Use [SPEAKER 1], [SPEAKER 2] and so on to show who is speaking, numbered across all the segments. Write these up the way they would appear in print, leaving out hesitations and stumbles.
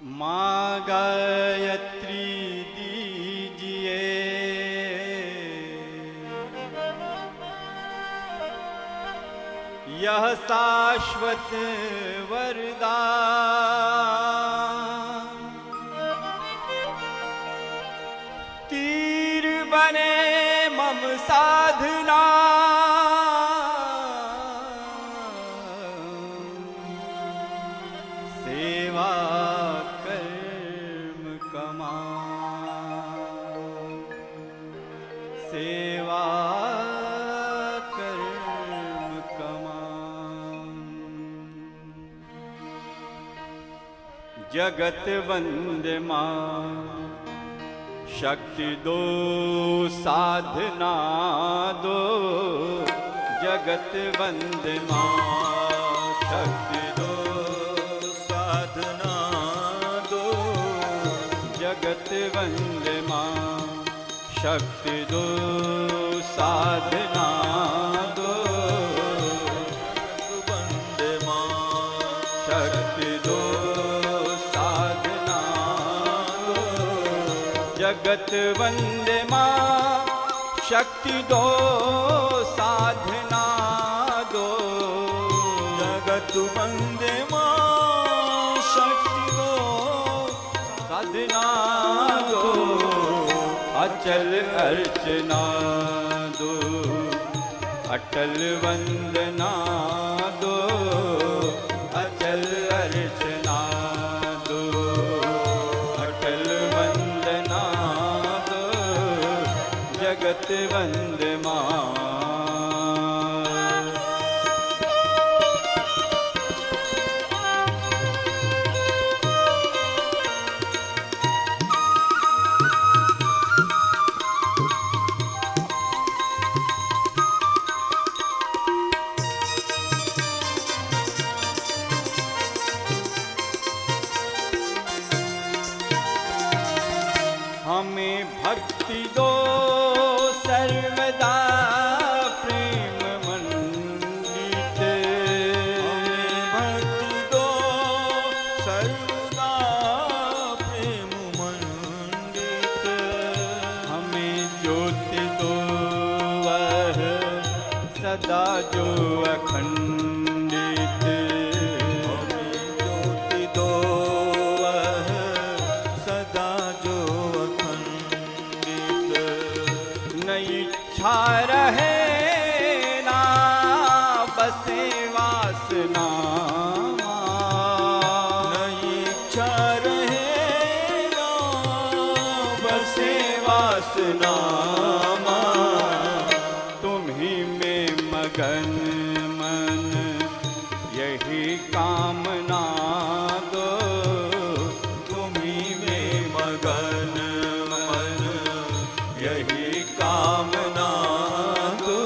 [SPEAKER 1] माँ गायत्री दीजिए, यह शाश्वत वरदान। तीर बने मम साधना, सेवा कर्म कमान, सेवा कर्म कमान। जगत वंदे मां, शक्ति दो साधना दो। जगत वंदे मां, शक्ति दो साधना दो। जगत वंदे मां, शक्ति दो साधना दो। वंदे मां, शक्ति दो साधना दो। जगत वंदे मां, शक्ति दो साधना दो। जगत वंदे मां, शक्ति दो साधना दो। अचल अर्चना दो, अटल वंदना दो। अचल अर्चना दो, अटल वंदना दो। जगत वंदे मां। हमें भक्ति दो सर्वदा प्रेम मंडित। हमें भक्ति दो सर्वदा प्रेम मंडित। हमें ज्योति दो वह सदा जो अखंडित। हमें ज्योति दो वह सदा जो इच्छा रहे ना बसे वासना। नहीं इच्छा रहे ना बसे वासना। तुम्ही में मगन मन यही कामना दो। तुम्ही में मगन मन यही कामना दो।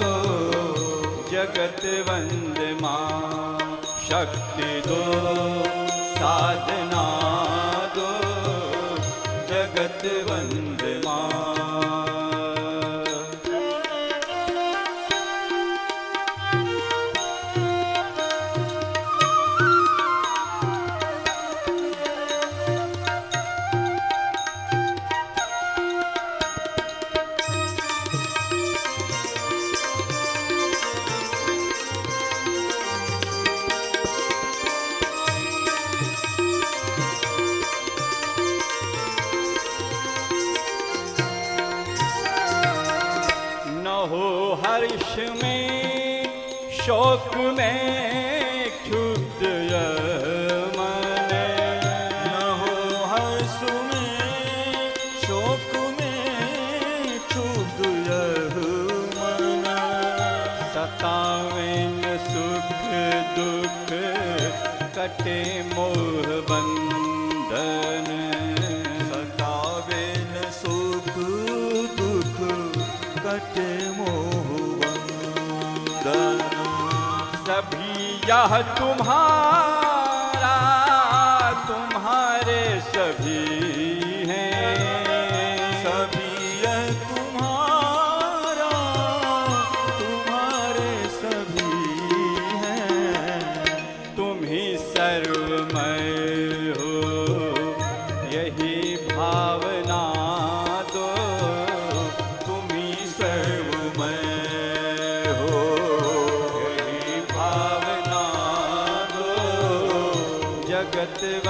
[SPEAKER 1] जगत वंदे मां, शक्ति दो साधना दो। जगत वंदे मां। हो हर्ष में शोक में क्षुब्ध यह मन। न हो हर्ष में शोक में क्षुब्ध यह मन। सतावे न सुख दुख कटे मोह बंधन। सतावे न सुख दुख कटे मोह बंधन। सभी यह तुम्हारा तुम्हारे सभी हैं। सभी यह तुम्हारा तुम्हारे सभी हैं। तुम ही सर्वमय हो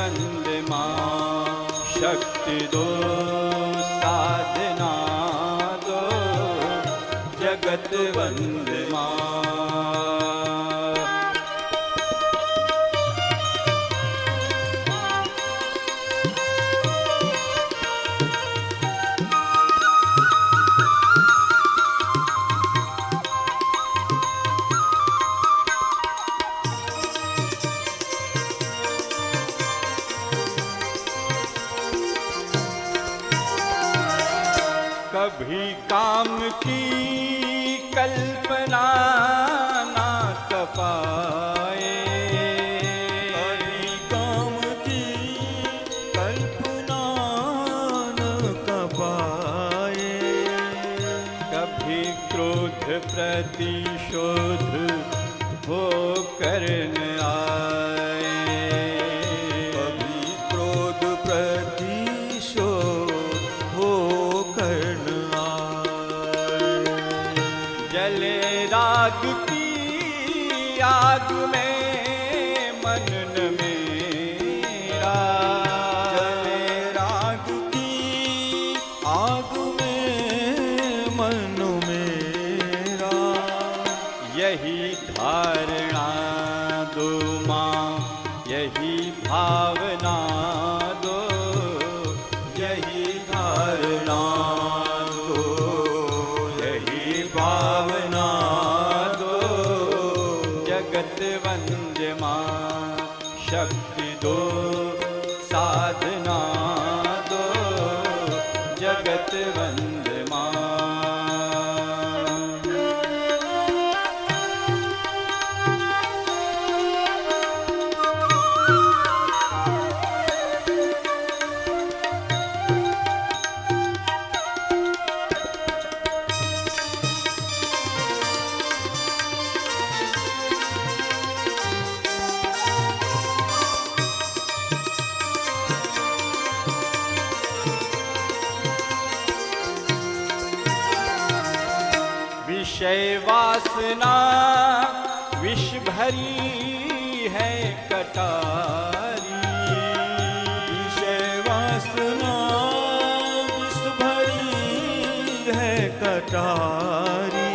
[SPEAKER 1] वंदे मां, शक्ति दो साधना दो, जगत वंदे मां। कभी काम की कल्पना ना तपाए,
[SPEAKER 2] कभी काम की कल्पना न तपाए,
[SPEAKER 1] कभी क्रोध प्रतिशोध हो करन आए,
[SPEAKER 2] कभी क्रोध प्रतिशोध हो करन आए,
[SPEAKER 1] जले राग की आग में मन न मेरा,
[SPEAKER 2] जले राग की आग में मन मेरा,
[SPEAKER 1] यही धारणा दो मां, यही भावना दो,
[SPEAKER 2] यही धारणा दो, यही भावना दो,
[SPEAKER 1] जगत वंद्य मां, शक्ति दो साधना दो, जगत वंद्य मां। विषय वासना विष भरी है कटारी,
[SPEAKER 2] विषय वासना विष भरी है कटारी,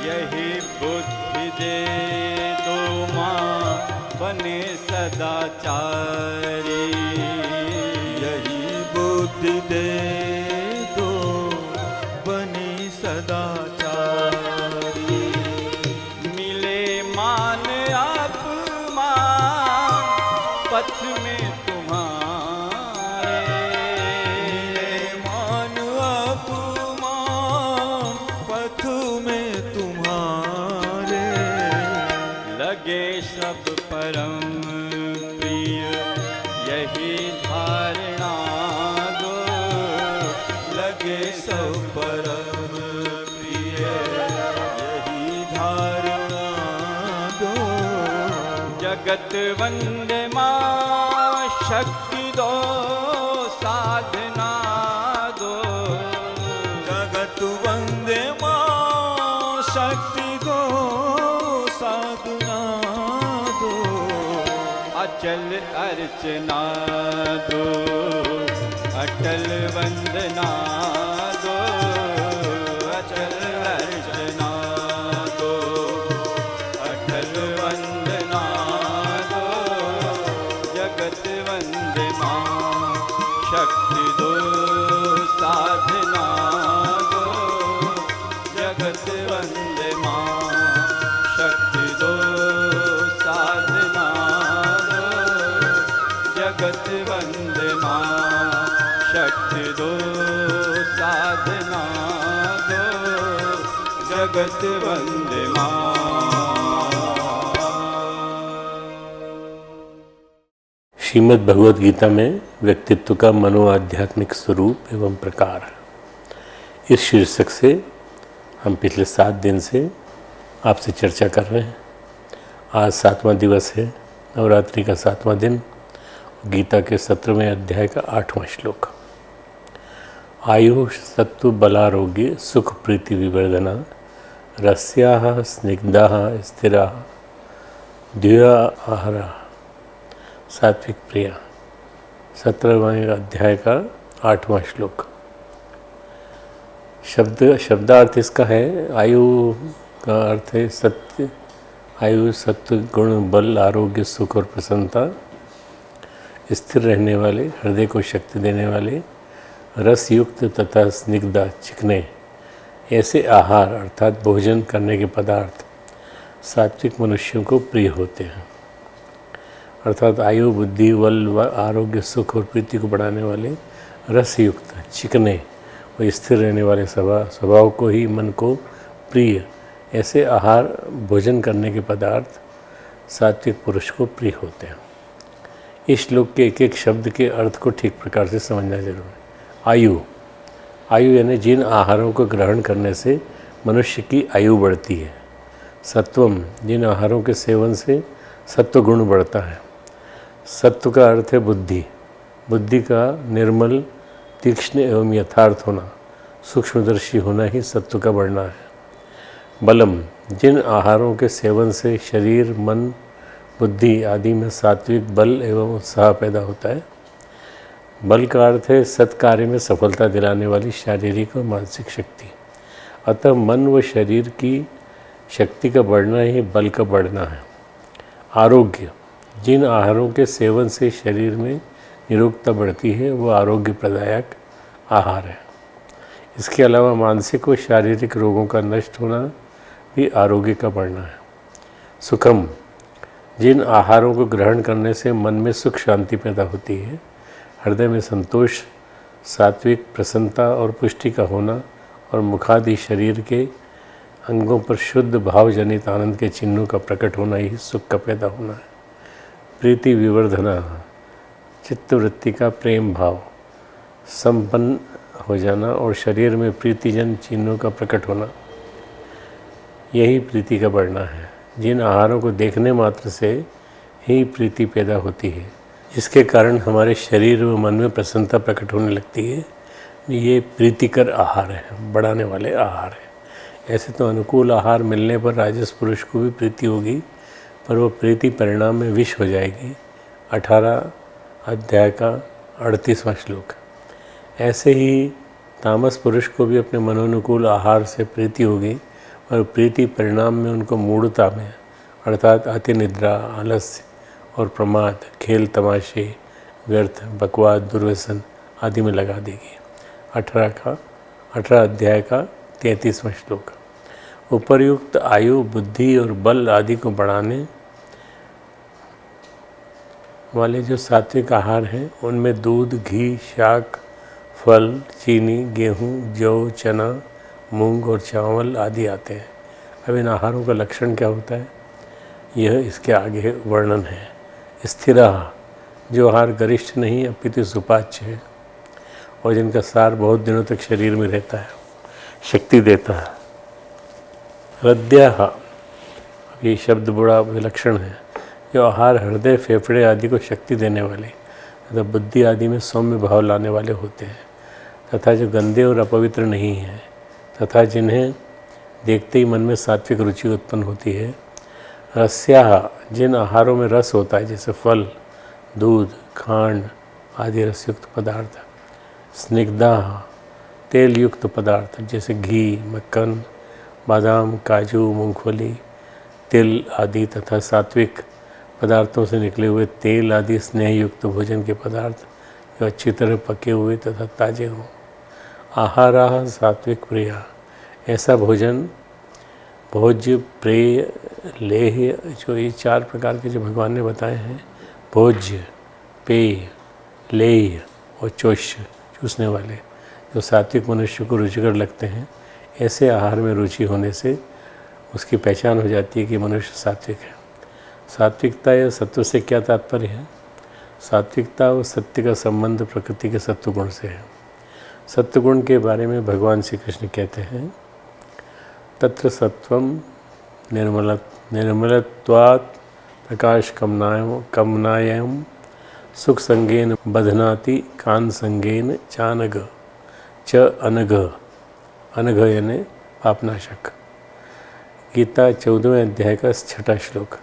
[SPEAKER 1] यही बुद्धि दे दो मां, बने सदाचारी,
[SPEAKER 2] यही बुद्धि दे दो बनी सदाचारी,
[SPEAKER 1] मिले मान अपमान पथ में तुम्हारे,
[SPEAKER 2] मान अपमान पथ में तुम्हारे,
[SPEAKER 1] लगे सब परम प्रिय यही धारणा दो,
[SPEAKER 2] लगे सब परम प्रिय यही धारणा दो,
[SPEAKER 1] जगत वंदे मां, शक्ति दो साधना दो,
[SPEAKER 2] जगत वंदे मां, शक्ति दो साधना दो,
[SPEAKER 1] अचल अर्चना दो, अटल वंदना दो, अचल अर्चना दो, अटल वंदना दो, जगत वंदे मां, शक्ति दो साधना दो, जगत वंदे मां, शक्ति दो साधना दो, जगत वंदे मां, शक्ति दो साधना दो, जगत वंदे मां।
[SPEAKER 3] श्रीमद् भगवद गीता में व्यक्तित्व का मनोआध्यात्मिक स्वरूप एवं प्रकार, इस शीर्षक से हम पिछले 7 दिन से आपसे चर्चा कर रहे हैं। आज 7वां दिवस है, नवरात्रि का 7वां दिन, गीता के 17वें अध्याय का 8वां श्लोक। आयुष सत्व बलारोग्य सुख प्रीति विवर्धना रस्याः स्निग्धाः स्थिराः द्वया आहारा सात्विक प्रिया। 17वें अध्याय का 8वां श्लोक। शब्दार्थ इसका है, आयु का अर्थ है सत्य, आयु सत्व गुण बल आरोग्य सुख और प्रसन्नता, स्थिर रहने वाले, हृदय को शक्ति देने वाले, रस युक्त तथा स्निग्धा चिकने ऐसे आहार अर्थात भोजन करने के पदार्थ सात्विक मनुष्यों को प्रिय होते हैं। अर्थात आयु बुद्धि बल आरोग्य सुख और प्रीति को बढ़ाने वाले, रस युक्त चिकने और स्थिर रहने वाले स्वभाव को ही मन को प्रिय ऐसे आहार भोजन करने के पदार्थ सात्विक पुरुष को प्रिय होते हैं। इस श्लोक के एक एक शब्द के अर्थ को ठीक प्रकार से समझना जरूर है। आयु, आयु यानी जिन आहारों को ग्रहण करने से मनुष्य की आयु बढ़ती है। सत्वम, जिन आहारों के सेवन से सत्व गुण बढ़ता है। सत्व का अर्थ है बुद्धि, बुद्धि का निर्मल तीक्ष्ण एवं यथार्थ होना, सूक्ष्मदर्शी होना ही सत्व का बढ़ना है। बलम, जिन आहारों के सेवन से शरीर मन बुद्धि आदि में सात्विक बल एवं उत्साह पैदा होता है। बल का अर्थ है सत्कार्य में सफलता दिलाने वाली शारीरिक और मानसिक शक्ति। अतः मन व शरीर की शक्ति का बढ़ना ही बल का बढ़ना है। आरोग्य, जिन आहारों के सेवन से शरीर में निरोगता बढ़ती है वो आरोग्य प्रदायक आहार है। इसके अलावा मानसिक व शारीरिक रोगों का नष्ट होना भी आरोग्य का बढ़ना है। सुखम, जिन आहारों को ग्रहण करने से मन में सुख शांति पैदा होती है, हृदय में संतोष, सात्विक प्रसन्नता और पुष्टि का होना और मुखादि शरीर के अंगों पर शुद्ध भाव जनित आनंद के चिन्हों का प्रकट होना ही सुख का पैदा होना है। प्रीति विवर्धना, चित्तवृत्ति का प्रेम भाव संपन्न हो जाना और शरीर में प्रीतिजन चिन्हों का प्रकट होना, यही प्रीति का बढ़ना है। जिन आहारों को देखने मात्र से ही प्रीति पैदा होती है, जिसके कारण हमारे शरीर व मन में प्रसन्नता प्रकट होने लगती है, ये प्रीतिकर आहार है, बढ़ाने वाले आहार है। ऐसे तो अनुकूल आहार मिलने पर राजस पुरुष को भी प्रीति होगी, पर वो प्रीति परिणाम में विष हो जाएगी। 18 अध्याय का 38वां श्लोक। ऐसे ही तामस पुरुष को भी अपने मनोनुकूल आहार से प्रीति होगी, और प्रीति परिणाम में उनको मूढ़ता में अर्थात अति निद्रा, आलस्य और प्रमाद, खेल तमाशे, व्यर्थ बकवाद, दुर्व्यसन आदि में लगा देगी। 18 अध्याय का 33वां श्लोक। उपर्युक्त आयु बुद्धि और बल आदि को बढ़ाने वाले जो सात्विक आहार हैं उनमें दूध, घी, शाक, फल, चीनी, गेहूँ, जौ, चना, मूंग और चावल आदि आते हैं। अब इन आहारों का लक्षण क्या होता है, यह इसके आगे वर्णन है। स्थिरा, जो आहार गरिष्ठ नहीं अपितु सुपाच्य है और जिनका सार बहुत दिनों तक शरीर में रहता है, शक्ति देता है। हृदय, ये शब्द बड़ा विलक्षण है। जो आहार हृदय फेफड़े आदि को शक्ति देने वाले तथा बुद्धि आदि में सौम्य भाव लाने वाले होते हैं, तथा जो गंदे और अपवित्र नहीं हैं, तथा जिन्हें देखते ही मन में सात्विक रुचि उत्पन्न होती है। रस्या, जिन आहारों में रस होता है, जैसे फल, दूध, खांड आदि रसयुक्त पदार्थ। स्निग्धा, तेल युक्त पदार्थ जैसे घी, मक्खन, बादाम, काजू, मूंगफली, तिल आदि तथा सात्विक पदार्थों से निकले हुए तेल आदि स्नेह युक्त भोजन के पदार्थ जो अच्छी तरह पके हुए तथा ताजे हों। आहाराः सात्विक प्रिया, ऐसा भोजन भोज्य, प्रेय, लेह्य, जो ये 4 प्रकार के जो भगवान ने बताए हैं, भोज्य, पेय, लेह्य और चोष्य, चूसने वाले, जो सात्विक मनुष्य को रुचिकर लगते हैं, ऐसे आहार में रुचि होने से उसकी पहचान हो जाती है कि मनुष्य सात्विक है। सात्विकता या सत्व से क्या तात्पर्य है? सात्विकता और सत्य का संबंध प्रकृति के सत्व गुण से है। सत्व गुण के बारे में भगवान श्री कृष्ण कहते हैं, तत्र सत्वम निर्मलत्वात् प्रकाश कमनायम सुख संगेन बधनाति कान संगेन चानग च अनघ, अनघ यानी पापनाशक। गीता 14वें अध्याय का 6ठा श्लोक।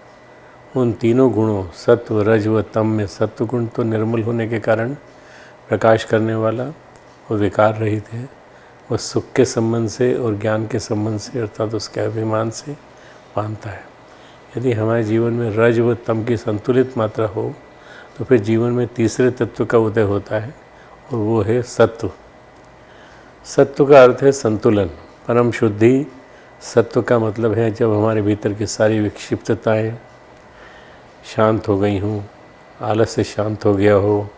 [SPEAKER 3] उन तीनों गुणों सत्व रज व तम में सत्व गुण तो निर्मल होने के कारण प्रकाश करने वाला और विकार रहित है। वह सुख के संबंध से और ज्ञान के संबंध से अर्थात उसके अभिमान से बांधता है। यदि हमारे जीवन में रज व तम की संतुलित मात्रा हो तो फिर जीवन में तीसरे तत्व का उदय होता है और वो है सत्व। सत्व का अर्थ है संतुलन, परम शुद्धि। सत्व का मतलब है जब हमारे भीतर की सारी विक्षिप्तताएं शांत हो गई हों, आलस्य शांत हो गया हो,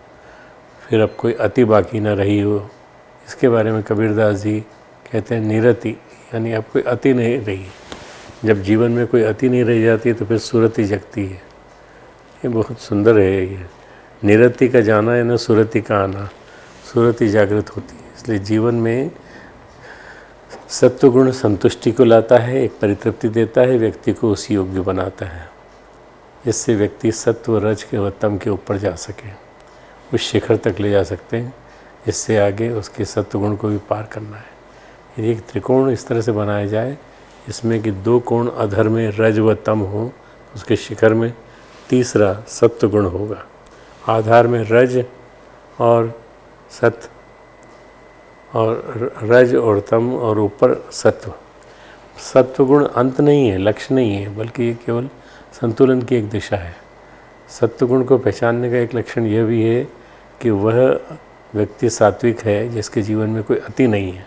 [SPEAKER 3] फिर अब कोई अति बाकी न रही हो। इसके बारे में कबीरदास जी कहते हैं निरति, यानी अब कोई अति नहीं रही। जब जीवन में कोई अति नहीं रह जाती तो फिर सुरति जगती है। ये बहुत सुंदर है। ये निरति का जाना है न सुरति का आना, सुरति जागृत होती है। इसलिए जीवन में सत्वगुण संतुष्टि को लाता है, एक परितृप्ति देता है, व्यक्ति को उस योग्य बनाता है जिससे व्यक्ति सत्व रज के व तम के ऊपर जा सके, उस शिखर तक ले जा सकते हैं जिससे आगे उसके सत्वगुण को भी पार करना है। यदि एक त्रिकोण इस तरह से बनाया जाए इसमें कि दो कोण अधर में रज व तम हो, उसके शिखर में तीसरा सत्वगुण होगा। आधार में रज और सत्व और रज और तम और ऊपर सत्व। सत्वगुण अंत नहीं है, लक्ष्य नहीं है, बल्कि ये केवल संतुलन की एक दिशा है। सत्वगुण को पहचानने का एक लक्षण यह भी है कि वह व्यक्ति सात्विक है जिसके जीवन में कोई अति नहीं है,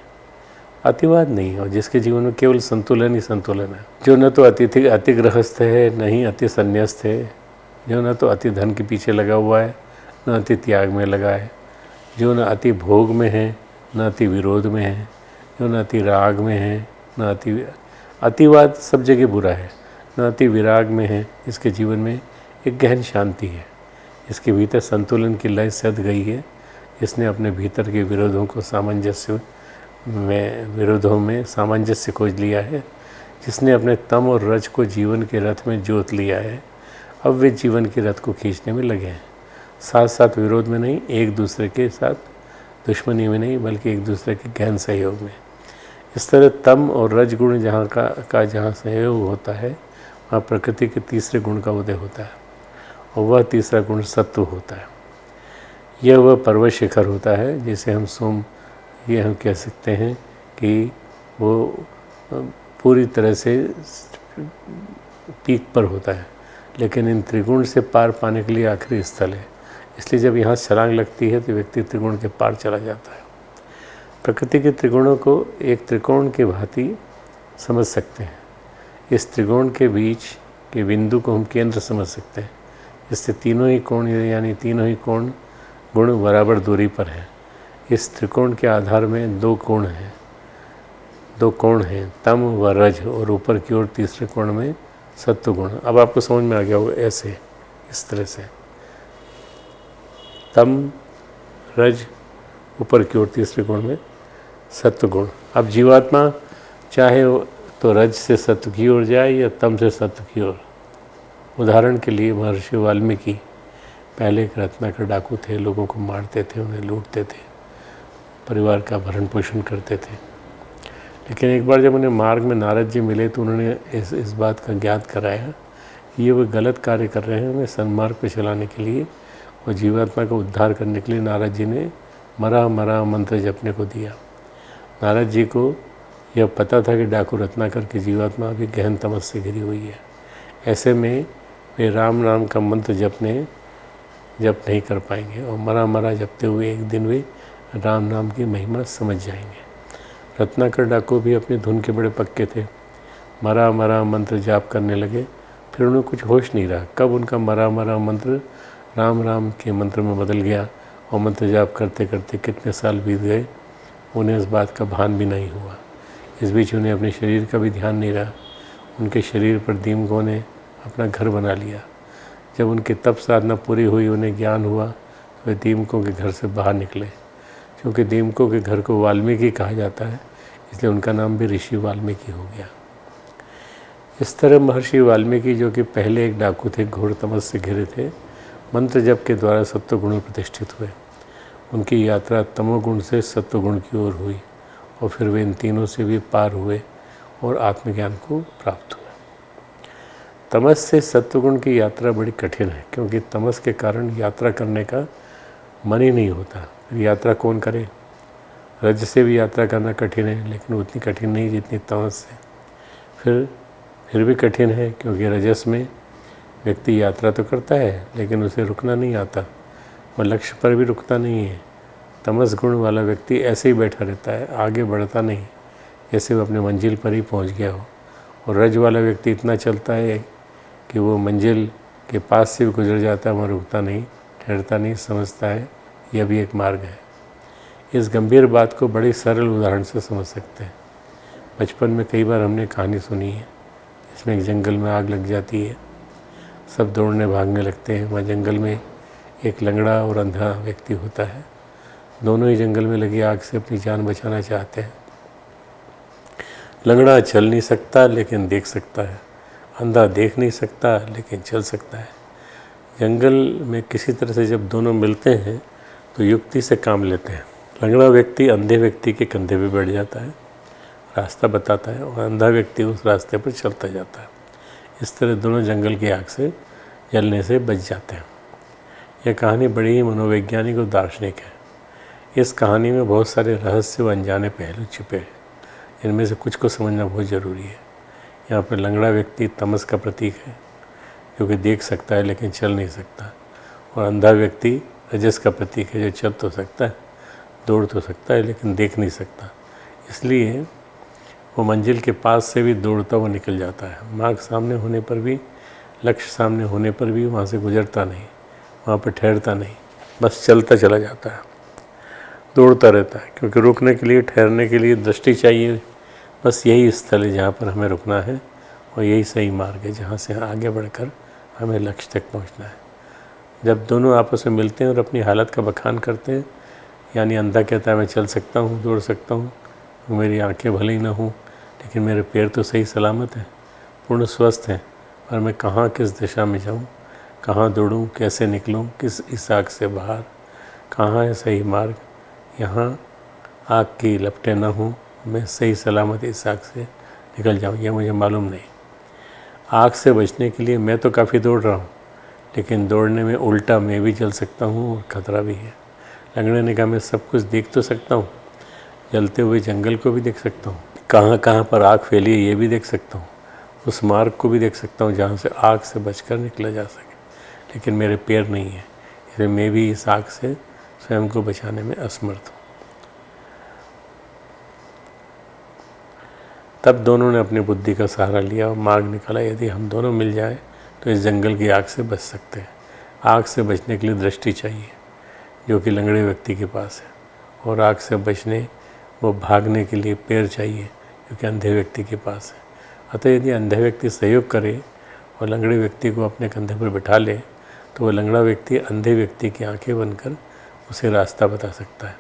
[SPEAKER 3] अतिवाद नहीं है, और जिसके जीवन में केवल संतुलन ही संतुलन है। जो न तो अति गृहस्थ है, न ही अति संन्यास्त है, जो न तो अति धन के पीछे लगा हुआ है, न अति त्याग में लगा है, जो न अति भोग में है, न अति विरोध में है, जो न अति राग में है, न अतिवाद सब जगह बुरा है, न अति विराग में है। इसके जीवन में एक गहन शांति है, इसके भीतर संतुलन की लय सध गई है। इसने अपने भीतर के विरोधों में सामंजस्य खोज लिया है। जिसने अपने तम और रज को जीवन के रथ में जोत लिया है, अब वे जीवन के रथ को खींचने में लगे हैं। साथ साथ विरोध में नहीं, एक दूसरे के साथ दुश्मनी में नहीं, बल्कि एक दूसरे के गहन सहयोग में। इस तरह तम और रज गुण जहाँ सहयोग होता है वहाँ प्रकृति के तीसरे गुण का उदय होता है, और वह तीसरा गुण सत्व होता है। यह वह पर्वत शिखर होता है जिसे हम हम कह सकते हैं कि वो पूरी तरह से पीक पर होता है, लेकिन इन त्रिगुण से पार पाने के लिए आखिरी स्थल है। इसलिए जब यहाँ छलांग लगती है तो व्यक्ति त्रिगुण के पार चला जाता है। प्रकृति के त्रिगुणों को एक त्रिकोण के भांति समझ सकते हैं। इस त्रिकोण के बीच के बिंदु को हम केंद्र समझ सकते हैं, इससे तीनों ही कोण गुण बराबर दूरी पर हैं। इस त्रिकोण के आधार में दो कोण हैं, तम व रज, और ऊपर की ओर तीसरे कोण में सत्व गुण। अब आपको समझ में आ गया होगा, ऐसे इस तरह से तम रज, ऊपर की ओर तीसरे कोण में सत्व गुण। अब जीवात्मा चाहे तो रज से सत्व की ओर जाए या तम से सत्व की ओर। उदाहरण के लिए महर्षि वाल्मीकि पहले एक रत्नाकर डाकू थे, लोगों को मारते थे, उन्हें लूटते थे, परिवार का भरण पोषण करते थे। लेकिन एक बार जब उन्हें मार्ग में नारद जी मिले तो उन्होंने इस बात का ज्ञात कराया कि ये वो गलत कार्य कर रहे हैं, उन्हें सन्मार्ग पर चलाने के लिए और जीवात्मा का उद्धार करने के लिए नारद जी ने मरा मरा मंत्र जपने को दिया। नारद जी को यह पता था कि डाकू रत्नाकर की जीवात्मा अभी गहन तमस से घिरी हुई है। ऐसे में वे राम नाम का मंत्र जप नहीं कर पाएंगे, और मरा मरा जपते हुए एक दिन वे राम नाम की महिमा समझ जाएंगे। रत्नाकर डाकू भी अपनी धुन के बड़े पक्के थे। मरा मरा मंत्र जाप करने लगे, फिर उन्हें कुछ होश नहीं रहा कब उनका मरा मरा मंत्र राम राम के मंत्र में बदल गया, और मंत्र जाप करते करते कितने साल बीत गए उन्हें इस बात का भान भी नहीं हुआ। इस बीच उन्हें अपने शरीर का भी ध्यान नहीं रहा। उनके शरीर पर दीमकों ने अपना घर बना लिया। जब उनकी तप साधना पूरी हुई, उन्हें ज्ञान हुआ तो वे दीमकों के घर से बाहर निकले। क्योंकि दीमकों के घर को वाल्मीकि कहा जाता है, इसलिए उनका नाम भी ऋषि वाल्मीकि हो गया। इस तरह महर्षि वाल्मीकि, जो कि पहले एक डाकू थे, घोर तमस से घिरे थे, मंत्र जप के द्वारा सत्वगुण में प्रतिष्ठित हुए। उनकी यात्रा तमोगुण से सत्वगुण की ओर हुई, और फिर वे इन तीनों से भी पार हुए और आत्मज्ञान को प्राप्त हुए। तमस से सत्वगुण की यात्रा बड़ी कठिन है, क्योंकि तमस के कारण यात्रा करने का मन ही नहीं होता। फिर यात्रा कौन करे? रज से भी यात्रा करना कठिन है, लेकिन उतनी कठिन नहीं जितनी तमस से। फिर भी कठिन है, क्योंकि रजस में व्यक्ति यात्रा तो करता है लेकिन उसे रुकना नहीं आता, और लक्ष्य पर भी रुकता नहीं है। तमस गुण वाला व्यक्ति ऐसे ही बैठा रहता है, आगे बढ़ता नहीं, जैसे वो अपने मंजिल पर ही पहुंच गया हो। और रज वाला व्यक्ति इतना चलता है कि वो मंजिल के पास से भी गुजर जाता है, वहाँ रुकता नहीं, ठहरता नहीं, समझता है यह भी एक मार्ग है। इस गंभीर बात को बड़े सरल उदाहरण से समझ सकते हैं। बचपन में कई बार हमने कहानी सुनी है, इसमें एक जंगल में आग लग जाती है, सब दौड़ने भागने लगते हैं। वहाँ जंगल में एक लंगड़ा और अंधा व्यक्ति होता है, दोनों ही जंगल में लगी आग से अपनी जान बचाना चाहते हैं। लंगड़ा चल नहीं सकता लेकिन देख सकता है, अंधा देख नहीं सकता लेकिन चल सकता है। जंगल में किसी तरह से जब दोनों मिलते हैं तो युक्ति से काम लेते हैं। लंगड़ा व्यक्ति अंधे व्यक्ति के कंधे पे बैठ जाता है, रास्ता बताता है, और अंधा व्यक्ति उस रास्ते पर चलता जाता है। इस तरह दोनों जंगल की आग से जलने से बच जाते हैं। यह कहानी बड़ी ही मनोवैज्ञानिक और दार्शनिक है। इस कहानी में बहुत सारे रहस्य व अनजाने पहलू छिपे हैं, इनमें से कुछ को समझना बहुत ज़रूरी है। यहाँ पर लंगड़ा व्यक्ति तमस का प्रतीक है, क्योंकि देख सकता है लेकिन चल नहीं सकता, और अंधा व्यक्ति रजस का प्रतीक है, जो चल तो सकता है, दौड़ तो सकता है, लेकिन देख नहीं सकता। इसलिए वो मंजिल के पास से भी दौड़ता हुआ निकल जाता है। मार्ग सामने होने पर भी, लक्ष्य सामने होने पर भी वहाँ से गुजरता नहीं, वहाँ पर ठहरता नहीं, बस चलता चला जाता है, दौड़ता रहता है। क्योंकि रुकने के लिए, ठहरने के लिए दृष्टि चाहिए। बस यही स्थल है जहाँ पर हमें रुकना है, और यही सही मार्ग है जहाँ से आगे बढ़कर हमें लक्ष्य तक पहुँचना है। जब दोनों आपस में मिलते हैं और अपनी हालत का बखान करते हैं, यानी अंधा कहता है मैं चल सकता हूँ, दौड़ सकता हूँ, मेरी आंखें भले ही ना हों लेकिन मेरे पैर तो सही सलामत हैं, पूर्ण स्वस्थ हैं, और मैं कहाँ किस दिशा में जाऊँ, कहाँ दौड़ूँ, कैसे निकलूँ, किस इस आग से बाहर, कहाँ है सही मार्ग, यहाँ आग की लपटें ना हों, मैं सही सलामत इस आग से निकल जाऊँ, यह मुझे मालूम नहीं। आग से बचने के लिए मैं तो काफ़ी दौड़ रहा हूँ, लेकिन दौड़ने में उल्टा मैं भी चल सकता हूँ और ख़तरा भी है। लंगड़े ने कहा मैं सब कुछ देख तो सकता हूँ, जलते हुए जंगल को भी देख सकता हूँ, कहाँ कहाँ पर आग फैली है ये भी देख सकता हूँ, उस मार्ग को भी देख सकता हूँ जहाँ से आग से बचकर निकला जा सके, लेकिन मेरे पैर नहीं है, इसलिए मैं भी इस आग से स्वयं को बचाने में असमर्थ हूँ। तब दोनों ने अपनी बुद्धि का सहारा लिया और मार्ग निकाला। यदि हम दोनों मिल जाएं तो इस जंगल की आग से बच सकते हैं। आग से बचने के लिए दृष्टि चाहिए, जो कि लंगड़े व्यक्ति के पास है, और आग से बचने वो भागने के लिए पैर चाहिए, जो कि अंधे व्यक्ति के पास है। अतः यदि अंधे व्यक्ति सहयोग करे और लंगड़े व्यक्ति को अपने कंधे पर बिठा ले, तो वह लंगड़ा व्यक्ति अंधे व्यक्ति की आंखें बनकर उसे रास्ता बता सकता है,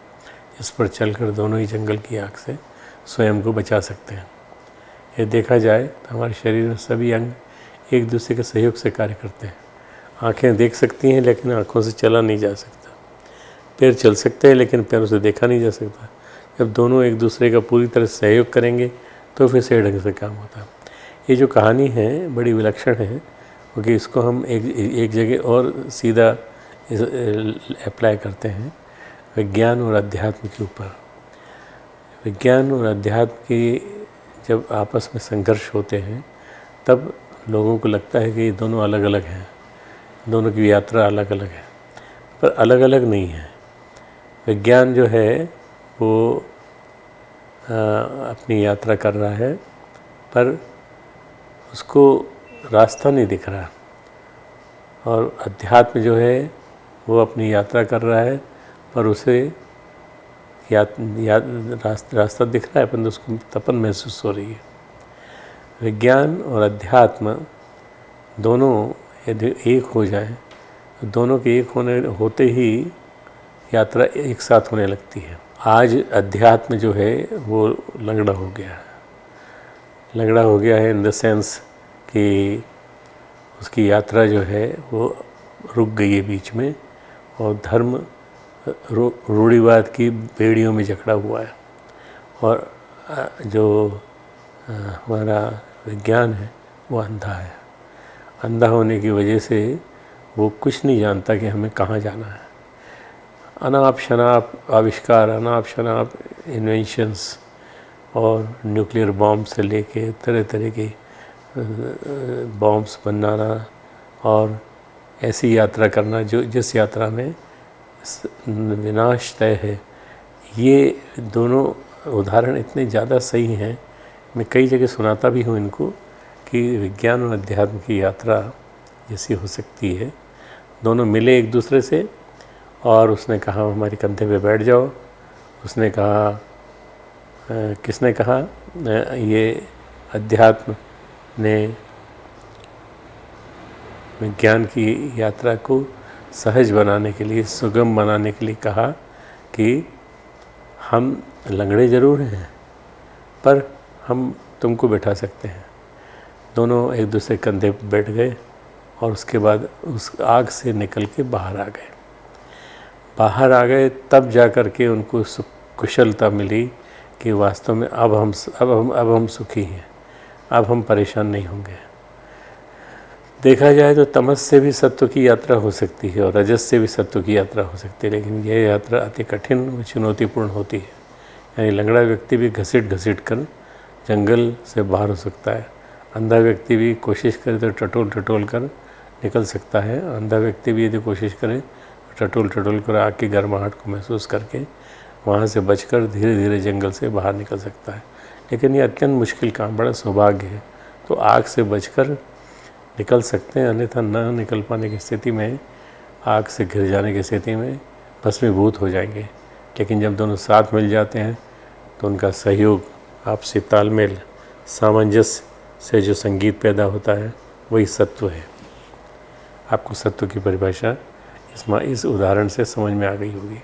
[SPEAKER 3] जिस पर चलकर दोनों ही जंगल की आग से स्वयं को बचा सकते हैं। यह देखा जाए तो हमारे शरीर में सभी अंग एक दूसरे के सहयोग से कार्य करते हैं। आँखें देख सकती हैं लेकिन आँखों से चला नहीं जा सकता, पैर चल सकते हैं लेकिन पैरों से देखा नहीं जा सकता। जब दोनों एक दूसरे का पूरी तरह सहयोग करेंगे तो फिर सही ढंग से काम होता है। ये जो कहानी है बड़ी विलक्षण है, क्योंकि इसको हम एक जगह और सीधा अप्लाई करते हैं विज्ञान और अध्यात्म के ऊपर। विज्ञान और अध्यात्म की जब आपस में संघर्ष होते हैं तब लोगों को लगता है कि ये दोनों अलग अलग हैं, दोनों की यात्रा अलग अलग है, पर अलग अलग नहीं है। विज्ञान जो है वो अपनी यात्रा कर रहा है, पर उसको रास्ता नहीं दिख रहा, और अध्यात्म जो है वो अपनी यात्रा कर रहा है, पर उसे रास्ता दिख रहा है, पर उसको तपन महसूस हो रही है। विज्ञान और अध्यात्म दोनों यदि एक हो जाए तो दोनों के एक होते ही यात्रा एक साथ होने लगती है। आज अध्यात्म जो है वो लंगड़ा हो गया है। लंगड़ा हो गया है इन द सेंस कि उसकी यात्रा जो है वो रुक गई है बीच में, और धर्म रूढ़िवाद की बेड़ियों में जकड़ा हुआ है, और जो हमारा विज्ञान है वो अंधा है। अंधा होने की वजह से वो कुछ नहीं जानता कि हमें कहाँ जाना है। अनाप शनाप आविष्कार, अनाप शनाप इन्वेंशंस और न्यूक्लियर बॉम्ब से लेके तरह तरह के बॉम्ब्स बनाना और ऐसी यात्रा करना जिस यात्रा में विनाश तय है। ये दोनों उदाहरण इतने ज़्यादा सही हैं, मैं कई जगह सुनाता भी हूँ इनको, कि विज्ञान और अध्यात्म की यात्रा जैसी हो सकती है। दोनों मिले एक दूसरे से और उसने कहा हमारे कंधे पे बैठ जाओ। उसने कहा किसने कहा, ये अध्यात्म ने विज्ञान की यात्रा को सहज बनाने के लिए, सुगम बनाने के लिए कहा कि हम लंगड़े ज़रूर हैं पर हम तुमको बैठा सकते हैं। दोनों एक दूसरे कंधे पर बैठ गए और उसके बाद उस आग से निकल के बाहर आ गए। तब जा कर के उनको कुशलता मिली कि वास्तव में अब हम सुखी हैं, अब हम परेशान नहीं होंगे। देखा जाए तो तमस से भी सत्व की यात्रा हो सकती है और रजस से भी सत्व की यात्रा हो सकती है, लेकिन यह यात्रा अति कठिन व चुनौतीपूर्ण होती है। यानी लंगड़ा व्यक्ति भी घसीट कर जंगल से बाहर हो सकता है, अंधा व्यक्ति भी कोशिश करे तो टटोल कर निकल सकता है। अंधा व्यक्ति भी यदि कोशिश करे टटोल कर आग की गर्माहट को महसूस करके वहाँ से बचकर धीरे धीरे जंगल से बाहर निकल सकता है। लेकिन ये अत्यंत मुश्किल काम, बड़ा सौभाग्य है। तो आग से बचकर निकल सकते हैं, अन्यथा न निकल पाने की स्थिति में, आग से घिर जाने की स्थिति में भस्मीभूत हो जाएंगे। लेकिन जब दोनों साथ मिल जाते हैं तो उनका सहयोग, आपसी तालमेल, सामंजस्य से जो संगीत पैदा होता है वही सत्व है। आपको सत्व की परिभाषा इस उदाहरण से समझ में आ गई होगी।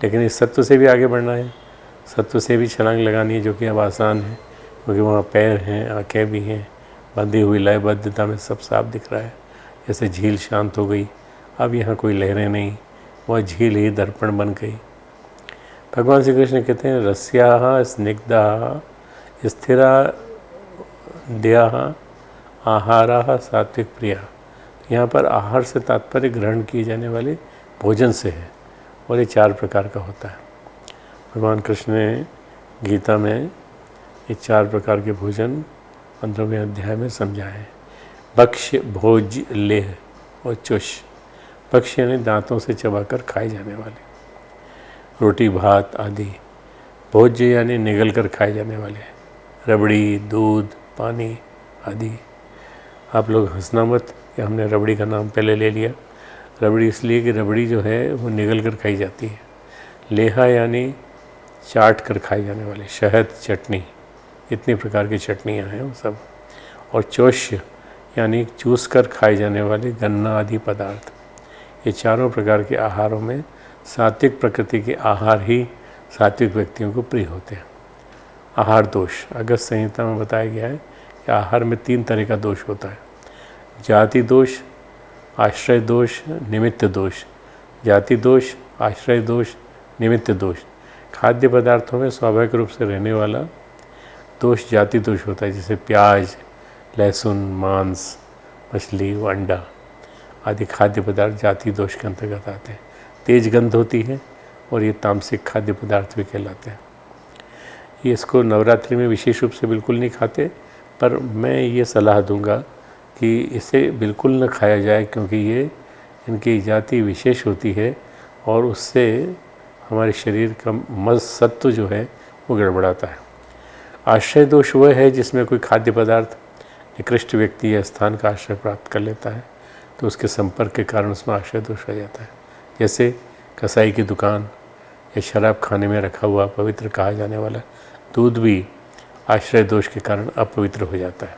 [SPEAKER 3] लेकिन इस सत्व से भी आगे बढ़ना है, सत्व से भी छलांग लगानी है, जो कि अब आसान है क्योंकि वहाँ पैर हैं, आँखें भी हैं, बंधी हुई लयबद्धता में सब साफ दिख रहा है। जैसे झील शांत हो गई, अब यहाँ कोई लहरें नहीं, वह झील ही दर्पण बन गई। भगवान श्री कृष्ण कहते हैं रस्या स्निग्धा स्थिरा दया आहारा सात्विक प्रिया। यहाँ पर आहार से तात्पर्य ग्रहण किए जाने वाले भोजन से है और ये 4 प्रकार का होता है। भगवान कृष्ण ने गीता में ये 4 प्रकार के भोजन 15वें अध्याय में समझाए हैं। भक्ष्य, भोज, लेह और चुष। भक्ष्य यानी दांतों से चबाकर खाए जाने वाले, रोटी भात आदि। भोज्य यानी निगल कर खाए जाने वाले, रबड़ी, दूध, पानी आदि। आप लोग हंसना मत कि हमने रबड़ी का नाम पहले ले लिया। रबड़ी इसलिए कि रबड़ी जो है वो निगल कर खाई जाती है। लेहा यानी चाट कर खाई जाने वाले, शहद, चटनी, इतनी प्रकार की चटनियाँ हैं वो सब। और चौष्य यानी चूस कर खाए जाने वाले गन्ना आदि पदार्थ। ये चारों प्रकार के आहारों में सात्विक प्रकृति के आहार ही सात्विक व्यक्तियों को प्रिय होते हैं। आहार दोष अगस्त संहिता में बताया गया है कि आहार में 3 तरह का दोष होता है। जाति दोष, आश्रय दोष, निमित्त दोष। जाति दोष, आश्रय दोष, निमित्त दोष। खाद्य पदार्थों में स्वाभाविक रूप से रहने वाला दोष जाति दोष होता है, जैसे प्याज, लहसुन, मांस, मछली, अंडा आदि खाद्य पदार्थ जाति दोष के अंतर्गत आते हैं। तेज गंध होती है और ये तामसिक खाद्य पदार्थ भी कहलाते हैं। ये इसको नवरात्रि में विशेष रूप से बिल्कुल नहीं खाते, पर मैं ये सलाह दूंगा कि इसे बिल्कुल न खाया जाए, क्योंकि ये इनकी जाति विशेष होती है और उससे हमारे शरीर का सत्व जो है वो गड़बड़ाता है। आश्रय दोष वह है जिसमें कोई खाद्य पदार्थ निकृष्ट व्यक्ति या स्थान का आश्रय प्राप्त कर लेता है तो उसके संपर्क के कारण उसमें आश्रय दोष आ जाता है। जैसे कसाई की दुकान या शराब खाने में रखा हुआ पवित्र कहा जाने वाला दूध भी आश्रय दोष के कारण अपवित्र हो जाता है।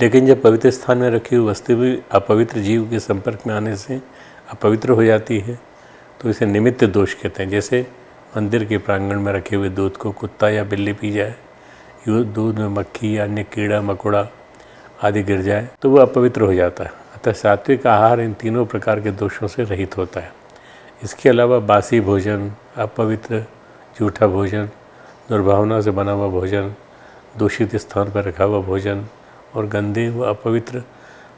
[SPEAKER 3] लेकिन जब पवित्र स्थान में रखी हुई वस्तु भी अपवित्र जीव के संपर्क में आने से अपवित्र हो जाती है तो इसे निमित्त दोष कहते हैं। जैसे मंदिर के प्रांगण में रखे हुए दूध को कुत्ता या बिल्ली पी जाए, दूध में मक्खी या अन्य कीड़ा मकोड़ा आदि गिर जाए तो वह अपवित्र हो जाता है। अतः सात्विक आहार इन तीनों प्रकार के दोषों से रहित होता है। इसके अलावा बासी भोजन, अपवित्र झूठा भोजन, दुर्भावना से बना हुआ भोजन, दूषित स्थान पर रखा हुआ भोजन और गंदे व अपवित्र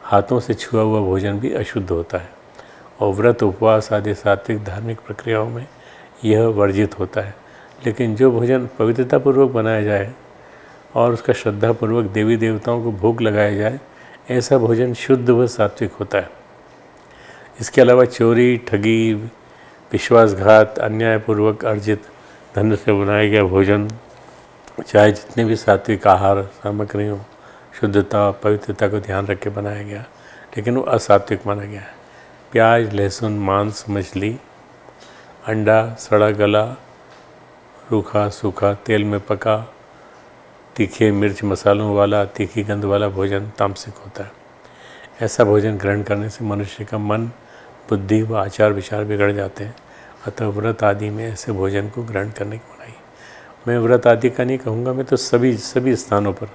[SPEAKER 3] हाथों से छुआ हुआ भोजन भी अशुद्ध होता है और व्रत उपवास आदि सात्विक धार्मिक प्रक्रियाओं में यह वर्जित होता है। लेकिन जो भोजन पवित्रतापूर्वक बनाया जाए और उसका श्रद्धापूर्वक देवी देवताओं को भोग लगाया जाए, ऐसा भोजन शुद्ध व सात्विक होता है। इसके अलावा चोरी, ठगी, विश्वासघात, अन्यायपूर्वक अर्जित धन से बनाया गया भोजन, चाहे जितने भी सात्विक आहार सामग्री हो, शुद्धता पवित्रता को ध्यान रख के बनाया गया, लेकिन वो असात्विक माना गया है। प्याज, लहसुन, मांस, मछली, अंडा, सड़ा गला, रूखा सूखा, तेल में पका, तीखे मिर्च मसालों वाला, तीखी गंध वाला भोजन तामसिक होता है। ऐसा भोजन ग्रहण करने से मनुष्य का मन, बुद्धि व आचार विचार बिगड़ जाते हैं। अतः व्रत आदि में ऐसे भोजन को ग्रहण करने की मनाही। मैं व्रत आदि का नहीं कहूँगा, मैं तो सभी स्थानों पर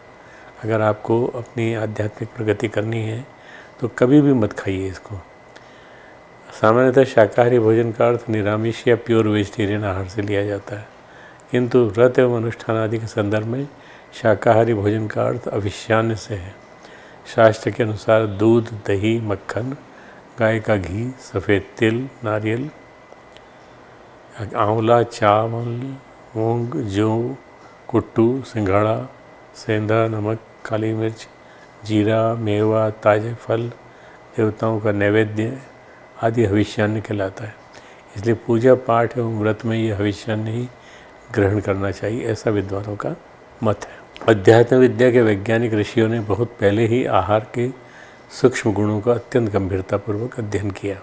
[SPEAKER 3] अगर आपको अपनी आध्यात्मिक प्रगति करनी है तो कभी भी मत खाइए इसको। सामान्यतः शाकाहारी भोजन का अर्थ निरामिष या प्योर वेजिटेरियन आहार से लिया जाता है, किंतु व्रत एवं अनुष्ठान आदि के संदर्भ में शाकाहारी भोजन का अर्थ अविष्यान्न से है। शास्त्र के अनुसार दूध, दही, मक्खन, गाय का घी, सफ़ेद तिल, नारियल, आंवला, चावल, मूंग, जौ, कुट्टू, सिंघाड़ा, सेंधा, नमक, काली मिर्च, जीरा, मेवा, ताजे फल, देवताओं का नैवेद्य आदि हविष्यान्न कहलाता है। इसलिए पूजा पाठ एवं व्रत में ये हविष्यान्न ही ग्रहण करना चाहिए, ऐसा विद्वानों का मत है। अध्यात्म विद्या के वैज्ञानिक ऋषियों ने बहुत पहले ही आहार के सूक्ष्म गुणों का अत्यंत गंभीरतापूर्वक अध्ययन किया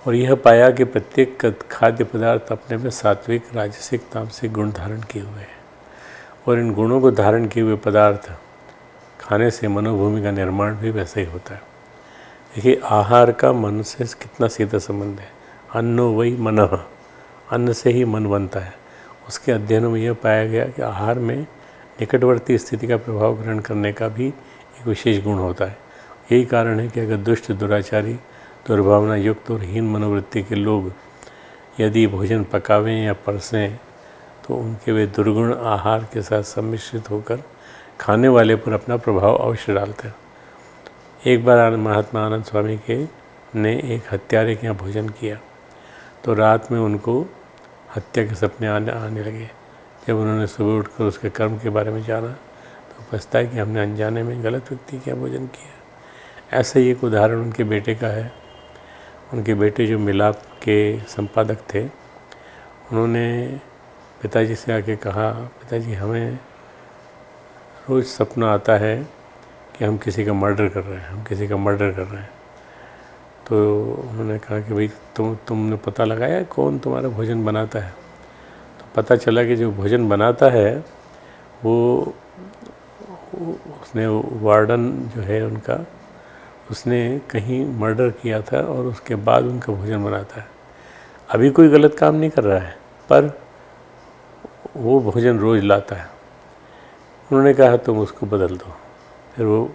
[SPEAKER 3] और यह पाया कि प्रत्येक खाद्य पदार्थ अपने में सात्विक, राजसिक, तामसिक गुण धारण किए हुए हैं और इन गुणों को धारण किए हुए पदार्थ खाने से मनोभूमि का निर्माण भी वैसे ही होता है। देखिए, आहार का मन से कितना सीधा संबंध है। अन्नो वही मनः, अन्न से ही मन बनता है। उसके अध्ययनों में यह पाया गया कि आहार में निकटवर्ती स्थिति का प्रभाव ग्रहण करने का भी एक विशेष गुण होता है। यही कारण है कि अगर दुष्ट, दुराचारी, दुर्भावना युक्त और हीन मनोवृत्ति के लोग यदि भोजन पकावें या परसें तो उनके वे दुर्गुण आहार के साथ सम्मिश्रित होकर खाने वाले पर अपना प्रभाव अवश्य डालते हैं। एक बार महात्मा आनंद स्वामी ने एक हत्यारे के यहाँ भोजन किया तो रात में उनको हत्या के सपने आने लगे। जब उन्होंने सुबह उठकर उसके कर्म के बारे में जाना तो पछताया कि हमने अनजाने में गलत व्यक्ति के यहाँ भोजन किया। ऐसा ही एक उदाहरण उनके बेटे का है। उनके बेटे जो मिलाप के संपादक थे, उन्होंने पिताजी से आके कहा, पिताजी हमें रोज़ सपना आता है कि हम किसी का मर्डर कर रहे हैं, तो उन्होंने कहा कि भाई तुमने पता लगाया कौन तुम्हारा भोजन बनाता है? तो पता चला कि जो भोजन बनाता है वो उसने वार्डन जो है उनका, उसने कहीं मर्डर किया था और उसके बाद उनका भोजन बनाता है। अभी कोई गलत काम नहीं कर रहा है पर वो भोजन रोज़ लाता है। उन्होंने कहा तुम उसको बदल दो। फिर वो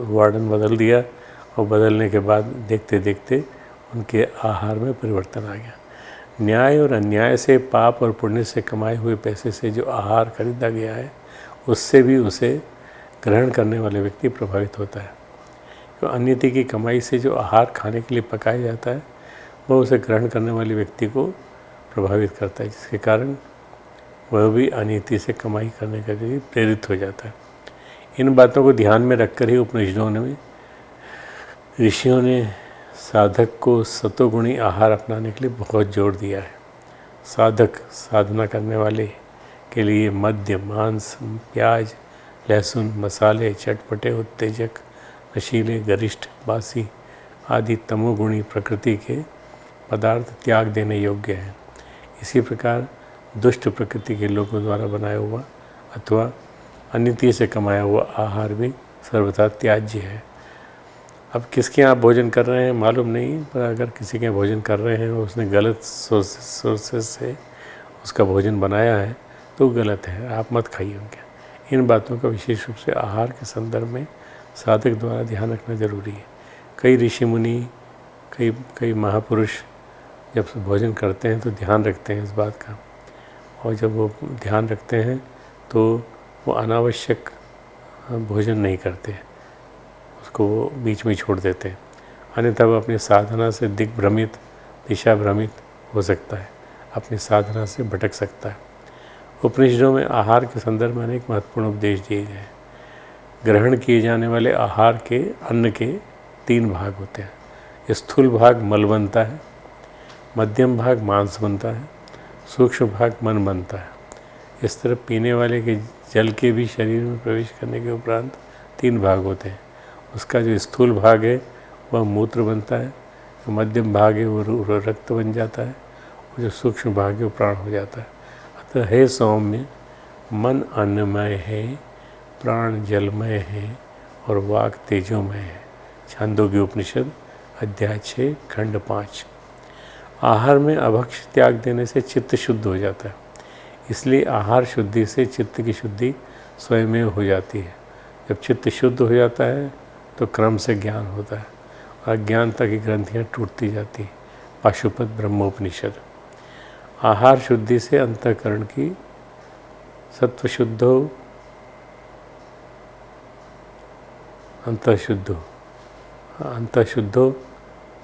[SPEAKER 3] वार्डन बदल दिया और बदलने के बाद देखते देखते उनके आहार में परिवर्तन आ गया। न्याय और अन्याय से, पाप और पुण्य से कमाए हुए पैसे से जो आहार खरीदा गया है उससे भी उसे ग्रहण करने वाले व्यक्ति प्रभावित होता है। तो अनिति की कमाई से जो आहार खाने के लिए पकाया जाता है वह उसे ग्रहण करने वाले व्यक्ति को प्रभावित करता है, जिसके कारण वह भी अनिति से कमाई करने के लिए प्रेरित हो जाता है। इन बातों को ध्यान में रखकर ही उपनिषदों में ऋषियों ने साधक को सतोगुणी आहार अपनाने के लिए बहुत जोर दिया है। साधक, साधना करने वाले के लिए मद्य, मांस, प्याज, लहसुन, मसाले, चटपटे, उत्तेजक, नशीले, गरिष्ठ, बासी आदि तमोगुणी प्रकृति के पदार्थ त्याग देने योग्य हैं। इसी प्रकार दुष्ट प्रकृति के लोगों द्वारा बनाया हुआ अथवा अनिति से कमाया हुआ आहार भी सर्वथा त्याज्य है। अब किसके यहाँ भोजन कर रहे हैं मालूम नहीं, पर अगर किसी के यहाँ भोजन कर रहे हैं और उसने गलत सोर्सेस से उसका भोजन बनाया है तो गलत है, आप मत खाइए उनके। इन बातों का विशेष रूप से आहार के संदर्भ में साधक द्वारा ध्यान रखना जरूरी है। कई ऋषि मुनि, कई महापुरुष जब भोजन करते हैं तो ध्यान रखते हैं इस बात का, और जब वो ध्यान रखते हैं तो वो अनावश्यक भोजन नहीं करते, उसको वो बीच में छोड़ देते हैं, अन्यथा वो अपनी साधना से दिग्भ्रमित, दिशा भ्रमित हो सकता है, अपनी साधना से भटक सकता है। उपनिषदों में आहार के संदर्भ में अनेक महत्वपूर्ण उपदेश दिए गए हैं। ग्रहण किए जाने वाले आहार के अन्न के 3 भाग होते हैं। स्थूल भाग मल बनता है, मध्यम भाग मांस बनता है, सूक्ष्म भाग मन बनता है। इस तरह पीने वाले के जल के भी शरीर में प्रवेश करने के उपरांत 3 भाग होते हैं। उसका जो स्थूल भाग है वह मूत्र बनता है, जो मध्यम भाग है वो रक्त बन जाता है, और जो सूक्ष्म भाग है वो प्राण हो जाता है। अतः हे सौम्य, मन अन्नमय है, प्राण जलमय है और वाक तेजोमय है। छांदोग्य उपनिषद अध्याय 6 खंड 5। आहार में अभक्ष त्याग देने से चित्त शुद्ध हो जाता है, इसलिए आहार शुद्धि से चित्त की शुद्धि स्वयं हो जाती है। जब चित्त शुद्ध हो जाता है तो क्रम से ज्ञान होता है और अज्ञानता की ग्रंथियाँ टूटती जाती हैं। पाशुपत ब्रह्मोपनिषद। आहार शुद्धि से अंतःकरण की सत्व शुद्धो अंतःशुद्धो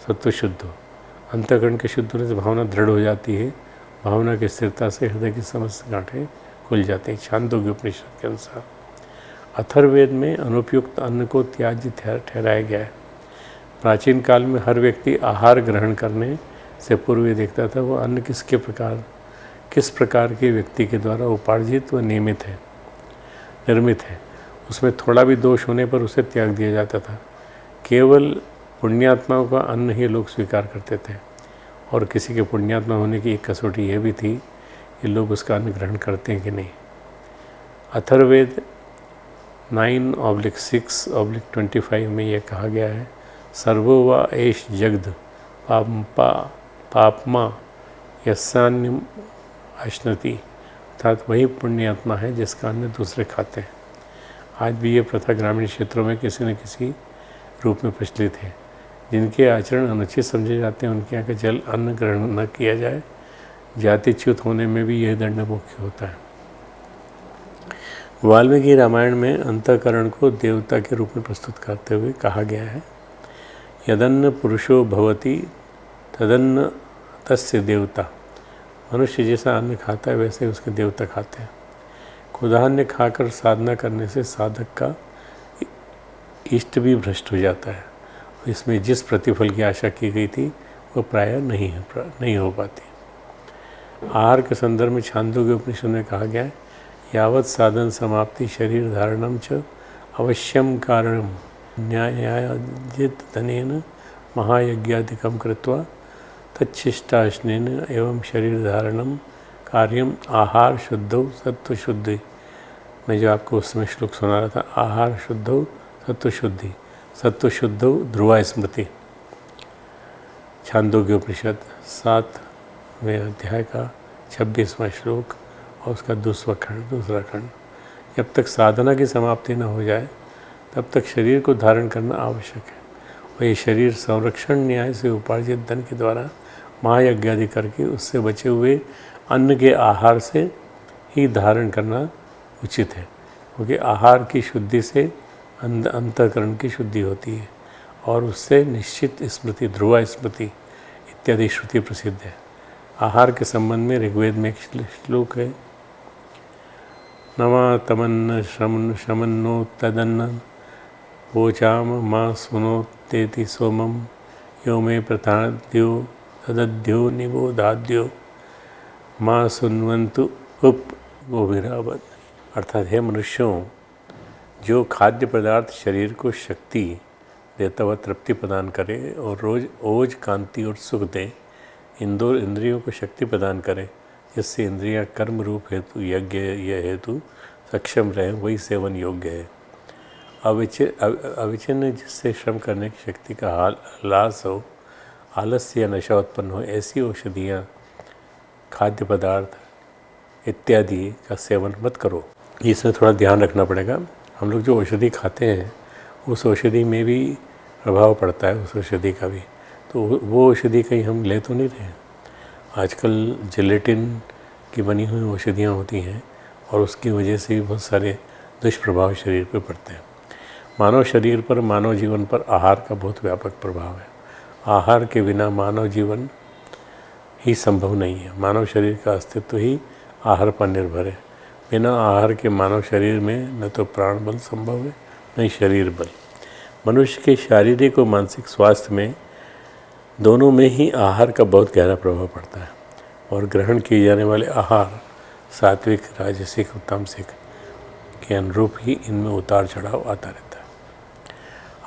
[SPEAKER 3] सत्व शुद्धो। अंतःकरण के शुद्ध होने से भावना दृढ़ हो जाती है, भावना की स्थिरता से हृदय की समस्त गांठें खुल जाती हैं। छांदोग्य उपनिषद के अनुसार अथर्ववेद में अनुपयुक्त अन्न को त्याज्य ठहराया गया है। प्राचीन काल में हर व्यक्ति आहार ग्रहण करने से पूर्व ये देखता था वो अन्न किस प्रकार के व्यक्ति के द्वारा उपार्जित व निर्मित है। उसमें थोड़ा भी दोष होने पर उसे त्याग दिया जाता था। केवल पुण्यात्माओं का अन्न ही लोग स्वीकार करते थे, और किसी के पुण्यात्मा होने की एक कसौटी यह भी थी कि लोग उसका अन्न ग्रहण करते हैं कि नहीं। अथर्ववेद 9/6/25 में यह कहा गया है, सर्वो वा एष जगद पापमा यस्यान्नम अश्नति, अर्थात वही पुण्यात्मा है जिसका अन्न दूसरे खाते हैं। आज भी ये प्रथा ग्रामीण क्षेत्रों में किसी न किसी रूप में प्रचलित है। जिनके आचरण अनुचित समझे जाते हैं उनके यहाँ का जल अन्न ग्रहण न किया जाए। जातिच्युत होने में भी यह दंड मुख्य होता है। वाल्मीकि रामायण में अंतःकरण को देवता के रूप में प्रस्तुत करते हुए कहा गया है, यदन्न पुरुषो भवति तदन्न तस्य देवता। मनुष्य जैसा अन्न खाता है वैसे उसके देवता खाते हैं। खुदान्य खाकर साधना करने से साधक का इष्ट भी भ्रष्ट हो जाता है। इसमें जिस प्रतिफल की आशा की गई थी वो प्रायः नहीं हो पाती। आहार के संदर्भ में छांदोग्य उपनिषद में कहा गया है, यावत साधन समाप्ति शरीर धारणम च अवश्यम कारणम न्यायाजित धनेन महायज्ञादिकम कृत्वा तच्छिष्टाशनेन एवं शरीर धारणम कार्यम आहार शुद्धो सत्व शुद्धि। मैं जो आपको उस समय श्लोक सुना रहा था, आहार शुद्धो सत्व शुद्धि, सत्व शुद्धो ध्रुवा स्मृति। छांदोग्य उपनिषद 7वें अध्याय का 26वां श्लोक और उसका दूसरा खंड। जब तक साधना की समाप्ति न हो जाए तब तक शरीर को धारण करना आवश्यक है। वही शरीर संरक्षण न्याय से उपार्जित धन के द्वारा महायज्ञ आदि करके उससे बचे हुए अन्न के आहार से ही धारण करना उचित है, क्योंकि आहार की शुद्धि से अंतःकरण की शुद्धि होती है और उससे निश्चित स्मृति, ध्रुवा स्मृति इत्यादि श्रुति प्रसिद्ध है। आहार के संबंध में ऋग्वेद में एक श्लोक है, नमा तमन्न शमन्नो तदन्न वोचाम माँ सुनो तेति सोमम यो मे प्रथाद्यो तदध्यो निबोधाद्यो माँ सुन्वन्तु उप गोभिरावत। अर्थात हे मनुष्यों, जो खाद्य पदार्थ शरीर को शक्ति देता हुआ तृप्ति प्रदान करे और रोज ओज कांति और सुख दे, इंद्रियों को शक्ति प्रदान करे, जिससे इंद्रियां कर्म रूप हेतु यज्ञ हेतु सक्षम रहे, वही सेवन योग्य है। अविचिन्न जिससे श्रम करने की शक्ति का ह्रास हो, आलस्य या नशा उत्पन्न हो, ऐसी औषधियाँ, खाद्य पदार्थ इत्यादि का सेवन मत करो। इसमें थोड़ा ध्यान रखना पड़ेगा। हम लोग जो औषधि खाते हैं उस औषधि में भी प्रभाव पड़ता है, उस औषधि का भी। तो वो औषधि कहीं हम ले तो नहीं रहे। आजकल जिलेटिन की बनी हुई औषधियाँ होती हैं और उसकी वजह से भी बहुत सारे दुष्प्रभाव शरीर पर पड़ते हैं। मानव शरीर पर, मानव जीवन पर आहार का बहुत व्यापक प्रभाव है। आहार के बिना मानव जीवन ही संभव नहीं है। मानव शरीर का अस्तित्व ही आहार पर निर्भर है। बिना आहार के मानव शरीर में न तो प्राण बल संभव है, न ही शरीर बल। मनुष्य के शारीरिक और मानसिक स्वास्थ्य में, दोनों में ही आहार का बहुत गहरा प्रभाव पड़ता है। और ग्रहण किए जाने वाले आहार सात्विक, राजसिक और तामसिक के अनुरूप ही इनमें उतार चढ़ाव आता रहता है।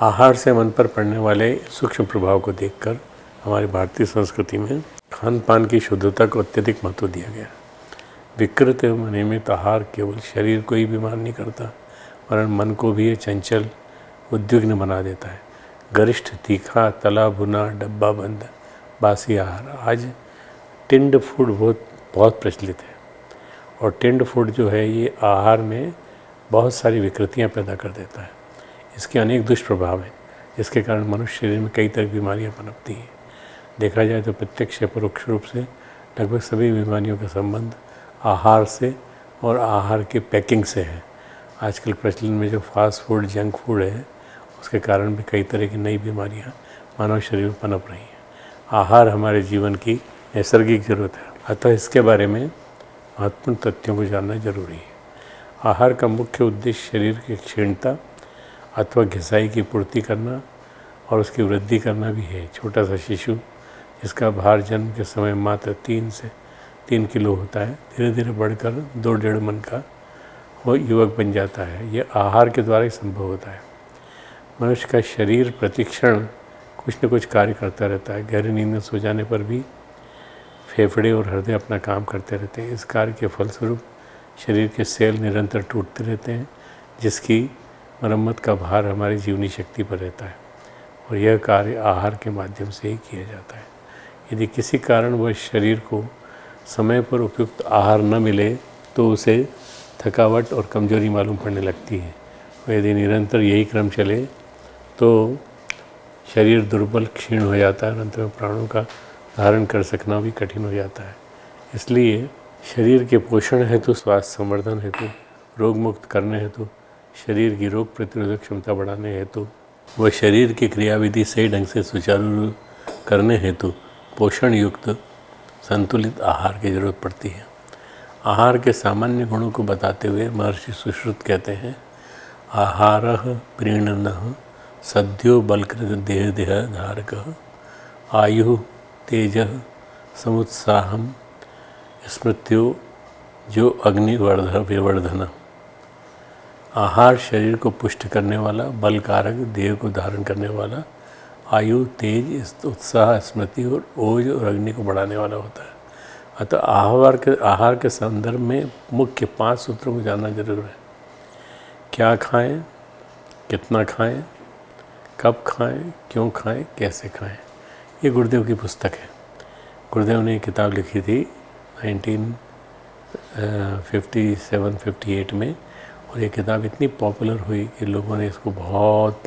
[SPEAKER 3] आहार से मन पर पड़ने वाले सूक्ष्म प्रभाव को देखकर हमारी भारतीय संस्कृति में खान पान की शुद्धता को अत्यधिक महत्व दिया गया। विकृत एवं अनियमित आहार केवल शरीर को ही बीमार नहीं करता, वरन मन को भी ये चंचल, उद्विग्न बना देता है। गरिष्ठ, तीखा, तला भुना, डब्बा बंद, बासी आहार, आज टिंड फूड बहुत प्रचलित है। और टिंड फूड जो है ये आहार में बहुत सारी विकृतियां पैदा कर देता है। इसके अनेक दुष्प्रभाव हैं, जिसके कारण मनुष्य शरीर में कई तरह की बीमारियां पनपती हैं। देखा जाए तो प्रत्यक्ष या परोक्ष रूप से लगभग सभी बीमारियों का संबंध आहार से और आहार के पैकिंग से है। आजकल प्रचलन में जो फास्ट फूड, जंक फूड है, उसके कारण भी कई तरह की नई बीमारियां मानव शरीर में पनप रही हैं। आहार हमारे जीवन की नैसर्गिक जरूरत है, अतः इसके बारे में महत्वपूर्ण तथ्यों को जानना जरूरी है। आहार का मुख्य उद्देश्य शरीर की क्षीणता अथवा घिसाई की पूर्ति करना और उसकी वृद्धि करना भी है। छोटा सा शिशु जिसका भार जन्म के समय मात्र 3 किलो होता है, धीरे धीरे बढ़कर 2-1.5 मन का वो युवक बन जाता है। यह आहार के द्वारा ही संभव होता है। मनुष्य का शरीर प्रतिक्षण कुछ न कुछ कार्य करता रहता है। गहरी नींद में सो जाने पर भी फेफड़े और हृदय अपना काम करते रहते हैं। इस कार्य के फलस्वरूप शरीर के सेल निरंतर टूटते रहते हैं, जिसकी मरम्मत का भार हमारी जीवनी शक्ति पर रहता है। और यह कार्य आहार के माध्यम से ही किया जाता है। यदि किसी कारण वह शरीर को समय पर उपयुक्त आहार न मिले तो उसे थकावट और कमजोरी मालूम पड़ने लगती है। और यदि निरंतर यही क्रम चले तो शरीर दुर्बल, क्षीण हो जाता है और अंत में प्राणों का धारण कर सकना भी कठिन हो जाता है। इसलिए शरीर के पोषण हेतु, स्वास्थ्य संवर्धन हेतु, रोग मुक्त करने हेतु, शरीर की रोग प्रतिरोधक क्षमता बढ़ाने हेतु व शरीर की क्रियाविधि सही ढंग से सुचारू करने हेतु पोषण युक्त संतुलित आहार की जरूरत पड़ती है। आहार के सामान्य गुणों को बताते हुए महर्षि सुश्रुत कहते हैं, आहारः प्रीणनः सद्यो बलकृत देह धारकः आयु तेजः समुत्साहम स्मृत्यो जो अग्निवर्धन। आहार शरीर को पुष्ट करने वाला, बल कारक, देह को धारण करने वाला, आयु, तेज, उत्साह, स्मृति और ओज और अग्नि को बढ़ाने वाला होता है। अतः आहार के संदर्भ में मुख्य 5 सूत्रों को जानना जरूर है। क्या खाएं, कितना खाएं, कब खाएं, क्यों खाएं, कैसे खाएं। ये गुरुदेव की पुस्तक है। गुरुदेव ने एक किताब लिखी थी 1957-58 में, और ये किताब इतनी पॉपुलर हुई कि लोगों ने इसको बहुत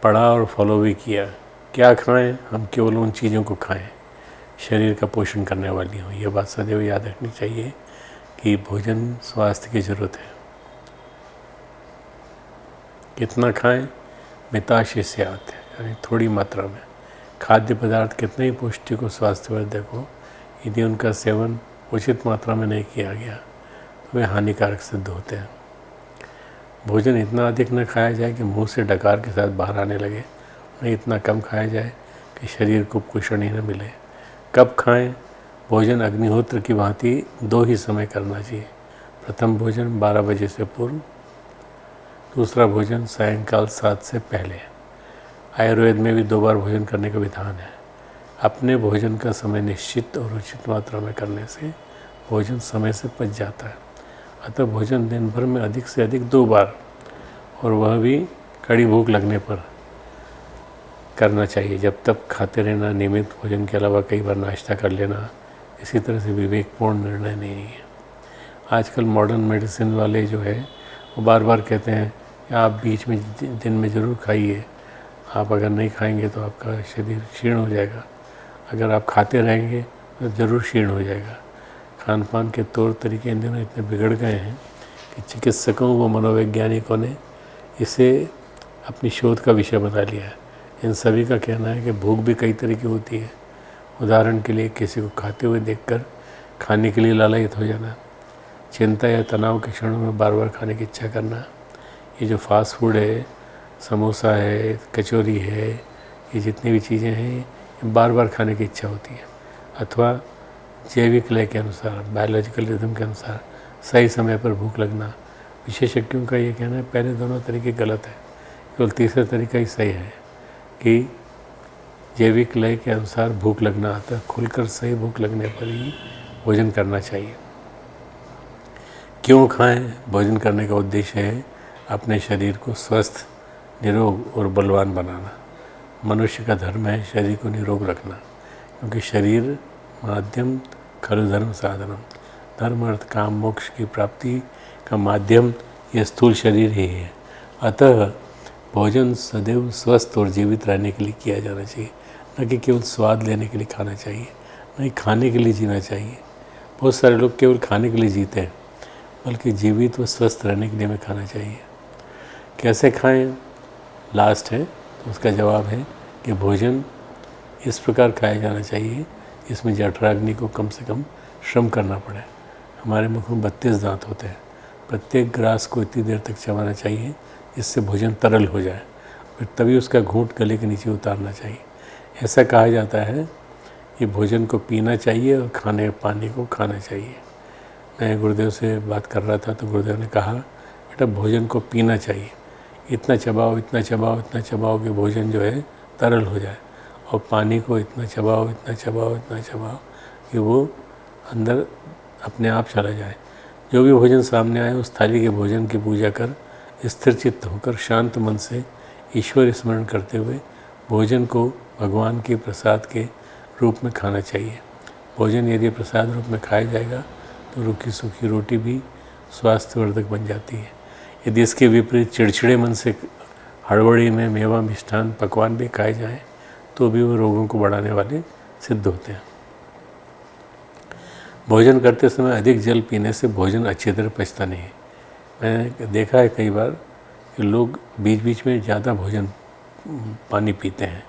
[SPEAKER 3] पढ़ा और फॉलो भी किया। क्या खाएं, हम केवल उन चीज़ों को खाएं शरीर का पोषण करने वाली हो। यह बात सदैव याद रखनी चाहिए कि भोजन स्वास्थ्य की ज़रूरत है। कितना खाएं, मिताशय स्यात्, यानी थोड़ी मात्रा में। खाद्य पदार्थ कितने ही पौष्टिक और स्वास्थ्यवर्धक हो, यदि उनका सेवन उचित मात्रा में नहीं किया गया तो वे हानिकारक सिद्ध होते हैं। भोजन इतना अधिक न खाया जाए कि मुंह से डकार के साथ बाहर आने लगे, नहीं इतना कम खाया जाए कि शरीर को पोषण ही न मिले। कब खाएं, भोजन अग्निहोत्र की भांति 2 ही समय करना चाहिए। प्रथम भोजन 12 बजे से पूर्व, दूसरा भोजन सायंकाल 7 से पहले। आयुर्वेद में भी 2 बार भोजन करने का विधान है। अपने भोजन का समय निश्चित और उचित मात्रा में करने से भोजन समय से पच जाता है। अतः भोजन दिन भर में अधिक से अधिक 2 बार, और वह भी कड़ी भूख लगने पर करना चाहिए। जब तक खाते रहना, नियमित भोजन के अलावा कई बार नाश्ता कर लेना, इसी तरह से विवेकपूर्ण निर्णय नहीं है। आजकल मॉडर्न मेडिसिन वाले जो है वो बार बार कहते हैं कि आप बीच में दिन में ज़रूर खाइए, आप अगर नहीं खाएंगे तो आपका शरीर क्षीण हो जाएगा, अगर आप खाते रहेंगे तो ज़रूर क्षीण हो जाएगा। खान पान के तौर तरीके इन दिनों इतने बिगड़ गए हैं कि चिकित्सकों व मनोवैज्ञानिकों ने इसे अपनी शोध का विषय बना लिया है। इन सभी का कहना है कि भूख भी कई तरह की होती है। उदाहरण के लिए किसी को खाते हुए देखकर खाने के लिए लालायित हो जाना, चिंता या तनाव के क्षणों में बार बार खाने की इच्छा करना, ये जो फास्ट फूड है, समोसा है, कचौरी है, ये जितनी भी चीज़ें हैं ये बार बार खाने की इच्छा होती है। अथवा जैविक लय के अनुसार, बायोलॉजिकल रिदम के अनुसार सही समय पर भूख लगना। विशेषज्ञों का ये कहना है पहले दोनों तरीके गलत है, केवल तीसरा तरीका ही सही है कि जैविक लय के अनुसार भूख लगना आता है, खुलकर सही भूख लगने पर ही भोजन करना चाहिए। क्यों खाएं? भोजन करने का उद्देश्य है अपने शरीर को स्वस्थ, निरोग और बलवान बनाना। मनुष्य का धर्म है शरीर को निरोग रखना, क्योंकि शरीर माध्यम खलु धर्म साधनम, धर्म अर्थ काम मोक्ष की प्राप्ति का माध्यम यह स्थूल शरीर ही है। अतः भोजन सदैव स्वस्थ और जीवित रहने के लिए किया जाना चाहिए, न कि केवल स्वाद लेने के लिए खाना चाहिए, न ही खाने के लिए जीना चाहिए। बहुत सारे लोग केवल खाने के लिए जीते हैं, बल्कि जीवित व स्वस्थ रहने के लिए हमें खाना चाहिए। कैसे खाएं? लास्ट है तो उसका जवाब है कि भोजन इस प्रकार खाया जाना चाहिए इसमें जठराग्नि को कम से कम श्रम करना पड़े। हमारे मुख में 32 दांत होते हैं, प्रत्येक ग्रास को इतनी देर तक चबाना चाहिए जिससे भोजन तरल हो जाए, फिर तभी उसका घूंट गले के नीचे उतारना चाहिए। ऐसा कहा जाता है कि भोजन को पीना चाहिए और पानी को खाना चाहिए। मैं गुरुदेव से बात कर रहा था तो गुरुदेव ने कहा बेटा भोजन को पीना चाहिए, इतना चबाओ इतना चबाओ इतना चबाओ कि भोजन जो है तरल हो जाए, और पानी को इतना चबाओ इतना चबाओ इतना चबाओ कि वो अंदर अपने आप चला जाए। जो भी भोजन सामने आए उस थाली के भोजन की पूजा कर स्थिर चित्त होकर शांत मन से ईश्वर स्मरण करते हुए भोजन को भगवान के प्रसाद के रूप में खाना चाहिए। भोजन यदि प्रसाद रूप में खाया जाएगा तो रूखी सूखी रोटी भी स्वास्थ्यवर्धक बन जाती है। यदि इसके विपरीत चिड़चिड़े मन से हड़बड़ी में मेवा मिष्ठान पकवान भी खाए जाएं तो भी वो रोगों को बढ़ाने वाले सिद्ध होते हैं। भोजन करते समय अधिक जल पीने से भोजन अच्छी तरह पचता नहीं है। मैंने देखा है कई बार कि लोग बीच बीच में ज़्यादा पानी पीते हैं।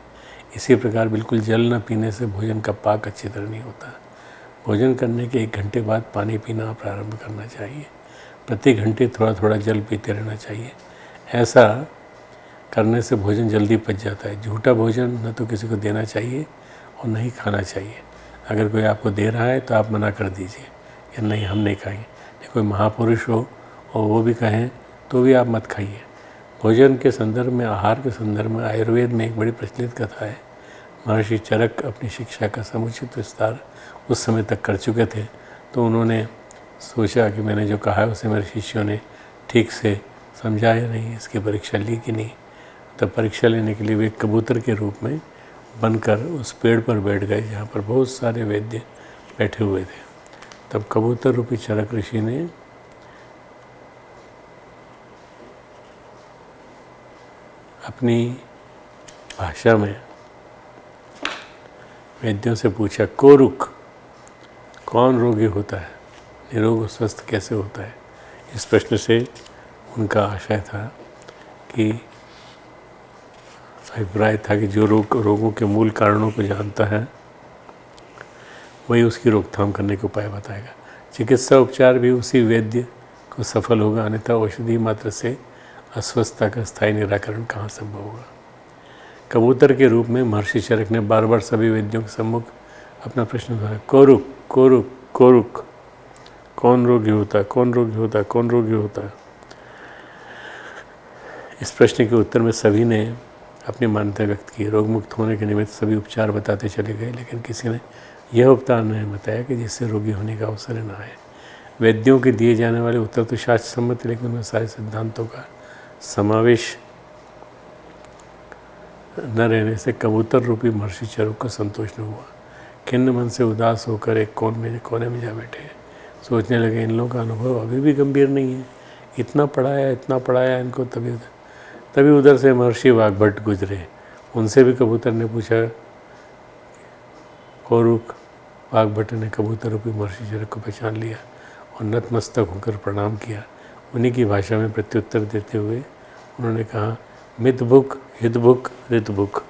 [SPEAKER 3] इसी प्रकार बिल्कुल जल न पीने से भोजन का पाक अच्छी तरह नहीं होता। भोजन करने के 1 घंटे बाद पानी पीना प्रारंभ करना चाहिए। प्रति घंटे थोड़ा थोड़ा जल पीते रहना चाहिए। ऐसा करने से भोजन जल्दी पच जाता है। झूठा भोजन न तो किसी को देना चाहिए और न ही खाना चाहिए। अगर कोई आपको दे रहा है तो आप मना कर दीजिए कि नहीं हम नहीं खाएंगे। नहीं कोई महापुरुष हो और वो भी कहें तो भी आप मत खाइए। भोजन के संदर्भ में, आहार के संदर्भ में आयुर्वेद में एक बड़ी प्रचलित कथा है। महर्षि चरक अपनी शिक्षा का समुचित विस्तार उस समय तक कर चुके थे, तो उन्होंने सोचा कि मैंने जो कहा है उसे मेरे शिष्यों ने ठीक से समझा या नहीं, इसकी परीक्षा ली कि नहीं। तब परीक्षा लेने के लिए वे कबूतर के रूप में बनकर उस पेड़ पर बैठ गए जहाँ पर बहुत सारे वैद्य बैठे हुए थे। तब कबूतर रूपी चरक ऋषि ने अपनी भाषा में वैद्यों से पूछा, कोरुक कौन रोगी होता है, निरोग और स्वस्थ कैसे होता है। इस प्रश्न से उनका आशय था कि अभिप्राय था कि जो रोगों के मूल कारणों को जानता है वही उसकी रोकथाम करने के उपाय बताएगा। चिकित्सा उपचार भी उसी वैद्य को सफल होगा, अन्यथा औषधि मात्र से अस्वस्थता का स्थायी निराकरण कहाँ संभव होगा। कबूतर के रूप में महर्षि चरक ने बार बार सभी वैद्यों के सम्मुख अपना प्रश्न उठाया, कोरुक कोरुक कोरुक कौन रोगी होता है, कौन रोगी होता है, कौन रोगी होता है। इस प्रश्न के उत्तर में सभी ने अपनी मान्यता व्यक्त की। रोग मुक्त होने के निमित्त सभी उपचार बताते चले गए, लेकिन किसी ने यह उपचार नहीं बताया कि जिससे रोगी होने का अवसर न आए। वैद्यों के दिए जाने वाले उत्तर तो शास्त्र सम्मत, लेकिन उनमें सारे सिद्धांतों का समावेश न रहने से कबूतर रूपी महर्षि चरक को संतोष न हुआ। खिन्न मन से उदास होकर एक कोने में जा बैठे। सोचने लगे इन लोगों का अनुभव अभी भी गंभीर नहीं है, इतना पढ़ाया इनको। तभी उधर से महर्षि वाग्भट गुजरे। उनसे भी कबूतर ने पूछा, कोरुक। वाग्भट ने कबूतर रूपी महर्षि चरक को पहचान लिया और नतमस्तक होकर प्रणाम किया उन्हीं की भाषा में प्रत्युत्तर देते हुए उन्होंने कहा, मितभुक हितभुक ऋतभुक,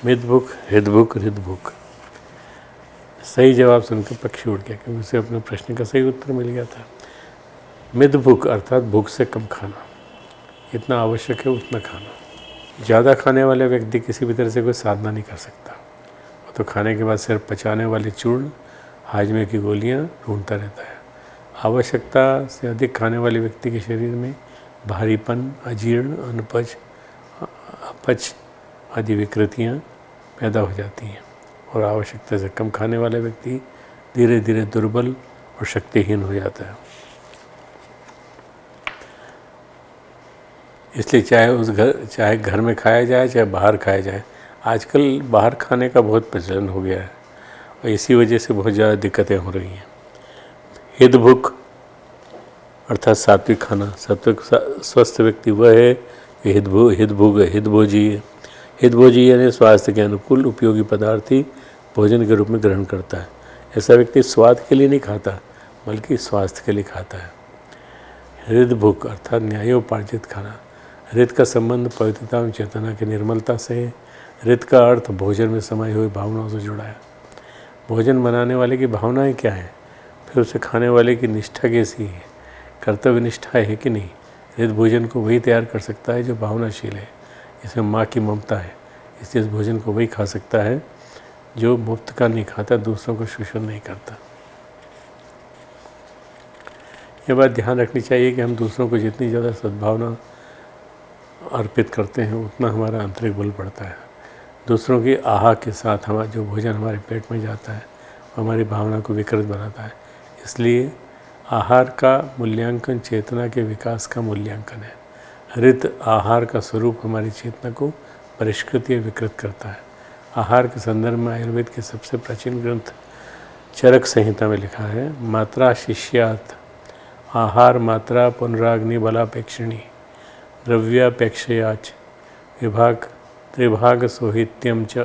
[SPEAKER 3] मितभुक हितभुक ऋतभुक। सही जवाब सुनकर पक्षी उड़ गया, क्योंकि उसे अपने प्रश्न का सही उत्तर मिल गया था। मितभुक अर्थात भूख से कम खाना, जितना आवश्यक है उतना खाना। ज़्यादा खाने वाले व्यक्ति किसी भी तरह से कोई साधना नहीं कर सकता। वो तो खाने के बाद सिर्फ पचाने वाले चूर्ण, हाजमे की गोलियां ढूंढता रहता है। आवश्यकता से अधिक खाने वाले व्यक्ति के शरीर में भारीपन, अजीर्ण, अपच आदि विकृतियाँ पैदा हो जाती हैं, और आवश्यकता से कम खाने वाला व्यक्ति धीरे धीरे दुर्बल और शक्तिहीन हो जाता है। इसलिए चाहे घर में खाया जाए, चाहे बाहर खाया जाए, आजकल बाहर खाने का बहुत प्रचलन हो गया है, और इसी वजह से बहुत ज़्यादा दिक्कतें हो रही हैं। हितभुक अर्थात सात्विक खाना। सात्विक स्वस्थ व्यक्ति वह है कि हितभोजी है। हितभोजी यानी स्वास्थ्य के अनुकूल उपयोगी पदार्थ ही भोजन के रूप में ग्रहण करता है। ऐसा व्यक्ति स्वाद के लिए नहीं खाता, बल्कि स्वास्थ्य के लिए खाता है। हृदभुक अर्थात न्यायोपार्जित खाना। हृद का संबंध पवित्रता एवं चेतना की निर्मलता से है। हृद का अर्थ भोजन में समाई हुई भावनाओं से जुड़ा है। भोजन बनाने वाले की भावनाएं क्या है, फिर उसे खाने वाले की निष्ठा कैसी है, कर्तव्य निष्ठा है कि नहीं। हृद भोजन को वही तैयार कर सकता है जो भावनाशील है, जिसमें माँ की ममता है। इसलिए इस भोजन को वही खा सकता है जो मुफ्त का नहीं खाता, दूसरों को शोषण नहीं करता। यह बात ध्यान रखनी चाहिए कि हम दूसरों को जितनी ज़्यादा सद्भावना अर्पित करते हैं, उतना हमारा आंतरिक बल बढ़ता है। दूसरों की आहा के साथ हमारा जो भोजन हमारे पेट में जाता है, वो हमारी भावना को विकृत बनाता है। इसलिए आहार का मूल्यांकन चेतना के विकास का मूल्यांकन है। हृत आहार का स्वरूप हमारी चेतना को परिष्कृत या विकृत करता है। आहार के संदर्भ में आयुर्वेद के सबसे प्राचीन ग्रंथ चरक संहिता में लिखा है, मात्रा शिष्यात आहार मात्रा पुनराग्नि बलापेक्षिणी द्रव्यापेक्षयाच विभाग त्रिभाग सोहित्यम च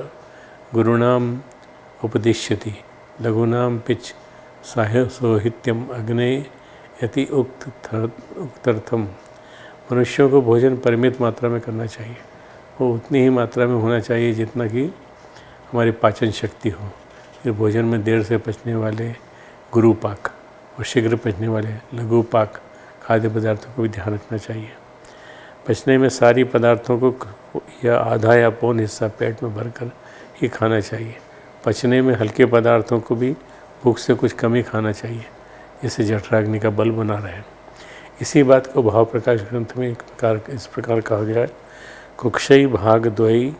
[SPEAKER 3] गुरुणाम उपदिश्यति लघुनाम पिच सोहित्यम अग्ने यति उक्तर्थम। मनुष्यों को भोजन परिमित मात्रा में करना चाहिए। वो उतनी ही मात्रा में होना चाहिए जितना कि हमारी पाचन शक्ति हो। फिर भोजन में देर से पचने वाले गुरुपाक और शीघ्र पचने वाले लघुपाक खाद्य पदार्थों को भी ध्यान रखना चाहिए। पचने में सारी पदार्थों को या आधा या पौन हिस्सा पेट में भरकर ही खाना चाहिए। पचने में हल्के पदार्थों को भी भूख से कुछ कम ही खाना चाहिए, जिससे जठराग्नि का बल बना रहे। इसी बात को भाव प्रकाश ग्रंथ में इस प्रकार कहा गया है, कुक्षय भाग द्वयी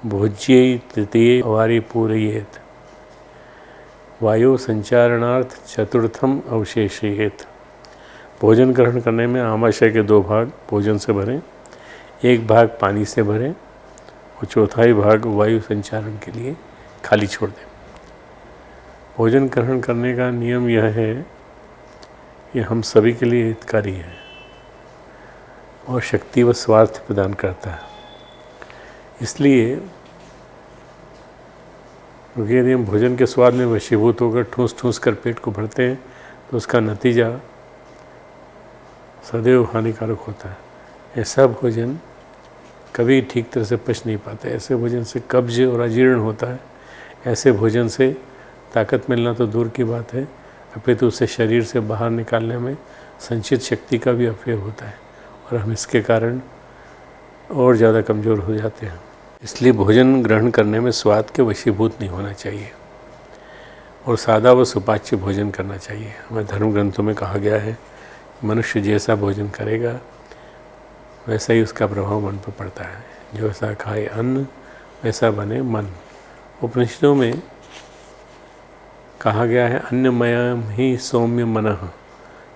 [SPEAKER 3] भोज्य तृतीय वारी पूरयेत वायु संचारणार्थ चतुर्थम अवशेषयेत। भोजन ग्रहण करने में आमाशय के 2 भाग भोजन से भरें, 1 भाग पानी से भरें और चौथाई भाग वायु संचारण के लिए खाली छोड़ दें। भोजन ग्रहण करने का नियम यह है कि हम सभी के लिए हितकारी है और शक्ति व स्वार्थ प्रदान करता है। इसलिए क्योंकि यदि हम भोजन के स्वाद में वशीभूत होकर ठूस ठूस कर पेट को भरते हैं, तो उसका नतीजा सदैव हानिकारक होता है। ऐसा भोजन कभी ठीक तरह से पच नहीं पाता। ऐसे भोजन से कब्ज और अजीर्ण होता है। ऐसे भोजन से ताकत मिलना तो दूर की बात है, अपितु उसे शरीर से बाहर निकालने में संचित शक्ति का भी अपव्यय होता है, और हम इसके कारण और ज़्यादा कमज़ोर हो जाते हैं। इसलिए भोजन ग्रहण करने में स्वाद के वशीभूत नहीं होना चाहिए और सादा व सुपाच्य भोजन करना चाहिए। हमें धर्म ग्रंथों में कहा गया है, मनुष्य जैसा भोजन करेगा वैसा ही उसका प्रभाव मन पर पड़ता है। जो ऐसा खाए अन्न वैसा बने मन। उपनिषदों में कहा गया है, अन्नमयम ही सौम्य मनः।